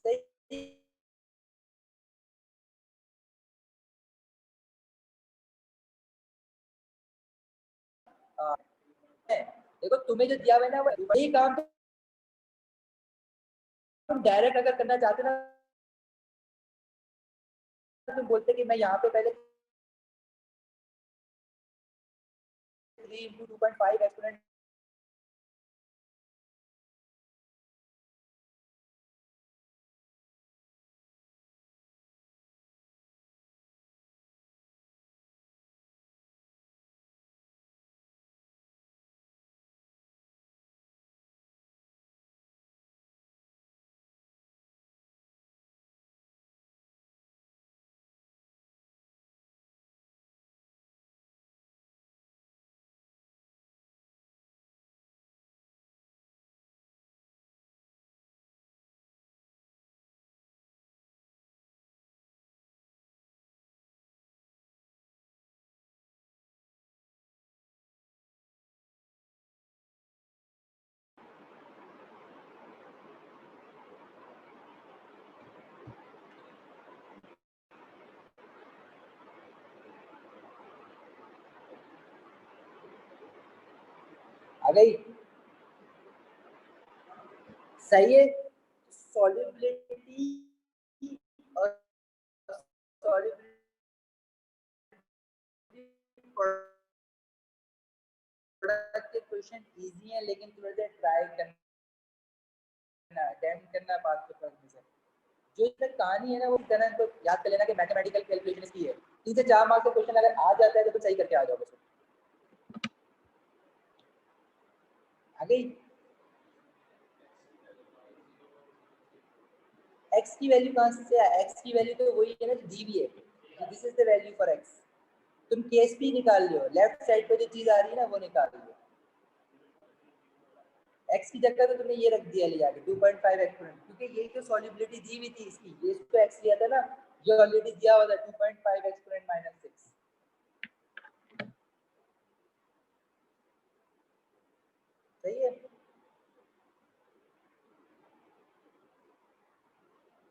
S1: सही। देखो तुम्हें जो दिया हुआ है ना वही काम तुम डायरेक्ट अगर करना चाहते ना, तुम बोलते कि मैं यहाँ पे पहले 3 into 2.5 एक्सपोनेंट आ गई। सही है। सॉल्युबिलिटी और सॉल्युबिलिटी प्रोडक्ट के क्वेश्चन इजी हैं, लेकिन थोड़ा सा ट्राई करना, अटेम्प्ट करना बात को करने से। जो इसमें कहानी है ना वो करना, तो याद कर लेना कि मैथमेटिकल कैलकुलेशन इसकी है। 3 से 4 मार्क्स का क्वेश्चन अगर आ जाता है तो सही करके आ जाओगे। आ गई। x की वैल्यू कहां से है? x की वैल्यू तो वही है ना जो दी हुई है, this is the value for x। तुम KSP निकाल लियो, लेफ्ट साइड पे जो चीज आ रही है ना वो निकाल लियो। x की जगह तो तुमने ये रख दिया ले जाके 2.5 एक्सपोनेंट, क्योंकि यही तो सॉल्युबिलिटी दी हुई थी इसकी, ये इसको x लिया था ना, ये ऑलरेडी दिया हुआ था 2.5 एक्सपोनेंट -6। सही है।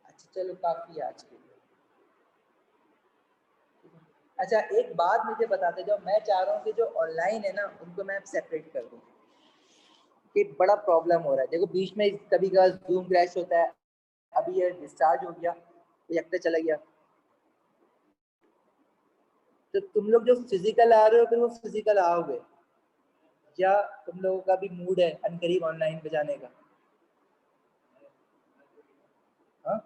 S1: अच्छा चलो काफी है आज के लिए। अच्छा एक बात मुझे बताते जाओ, मैं चाह रहा हूँ कि जो ऑनलाइन है ना उनको मैं सेपरेट कर दूँ, कि बड़ा प्रॉब्लम हो रहा है। देखो बीच में कभी कभार जूम क्रैश होता है, अभी ये डिस्चार्ज हो गया तो यकते चला गया। तो तुम लोग जो फिजिकल आ रहे हो फिर वो फिजिकल आओगे, या तुम लोगों का भी मूड है अनकरीब ऑनलाइन पे जाने का? हाँ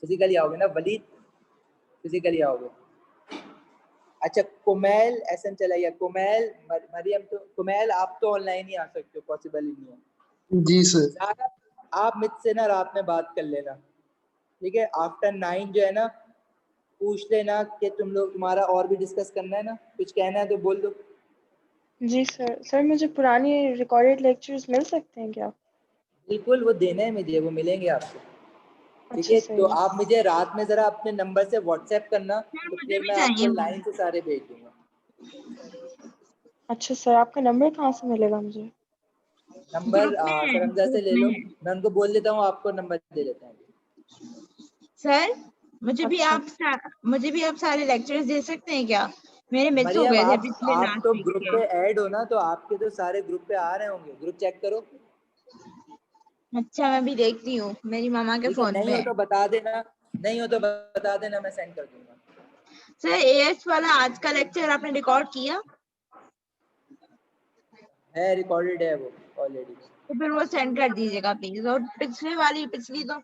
S1: फिजिकली आओगे ना वलीद? फिजिकली आओगे। अच्छा कुमैल एसएम चला गया। कुमैल मरियम, तो कुमैल आप तो ऑनलाइन ही आ सकते हो, पॉसिबल ही नहीं है।
S2: जी सर।
S1: आप मुझसे ना रात में बात कर लेना, ठीक है? आफ्टर 9 जो है ना पूछ लेना कि तुम लोग तुम्हारा और भी डिस्कस करना है ना, कुछ कहना है तो बोल दो।
S5: जी सर। सर मुझे पुरानी रिकॉर्डेड लेक्चर्स मिल सकते हैं क्या?
S1: बिल्कुल, वो देने हैं मुझे, वो मिलेंगे आपको। ठीक
S5: अच्छा
S1: है,
S5: सही
S1: तो
S5: है।
S1: आप मुझे रात में जरा अपने नंबर से व्हाट्सएप करना,
S3: सर
S1: तो
S3: मुझे
S1: फिर
S3: भी
S1: मैं आपको
S3: चाहिए।
S1: लाइन से सारे भेज दूंगा।
S5: अच्छा सर, आपका नंबर कहाँ से मिलेगा मुझे?
S1: नंबर
S3: ग्रुप में है,
S1: सरमजा से
S3: ग्रुप
S1: ले
S3: में
S1: लो,
S3: है।
S1: मैं उनको बोल देता हूँ, आपको नंबर दे देता हूँ।
S3: सर मुझे भी
S5: अच्छा।
S3: आप सारे लेक्चर्स दे सकते हैं क्या? मेरे मिस हो
S1: मरियम
S3: गए थे पिछले
S1: आप
S3: लास्ट
S1: तो
S3: वीक
S1: ग्रुप
S3: के।
S1: पे ऐड हो ना, तो आपके तो सारे ग्रुप पे आ रहे होंगे, ग्रुप चेक करो।
S3: अच्छा मैं भी देखती हूँ, मेरी मामा के
S1: ठीक है,
S3: फोन
S1: नहीं
S3: पे
S1: हो
S3: है।
S1: तो बता देना, नहीं हो तो बता देना, मैं सेंड कर दूंगा।
S3: सर एएस वाला आज का लेक्चर आपने रिकॉर्ड किया?
S1: है, रिकॉर्डेड है वो ऑलरेडी।
S3: तो फिर वो सेंड कर दीजिएगा प्लीज। और पिछली दो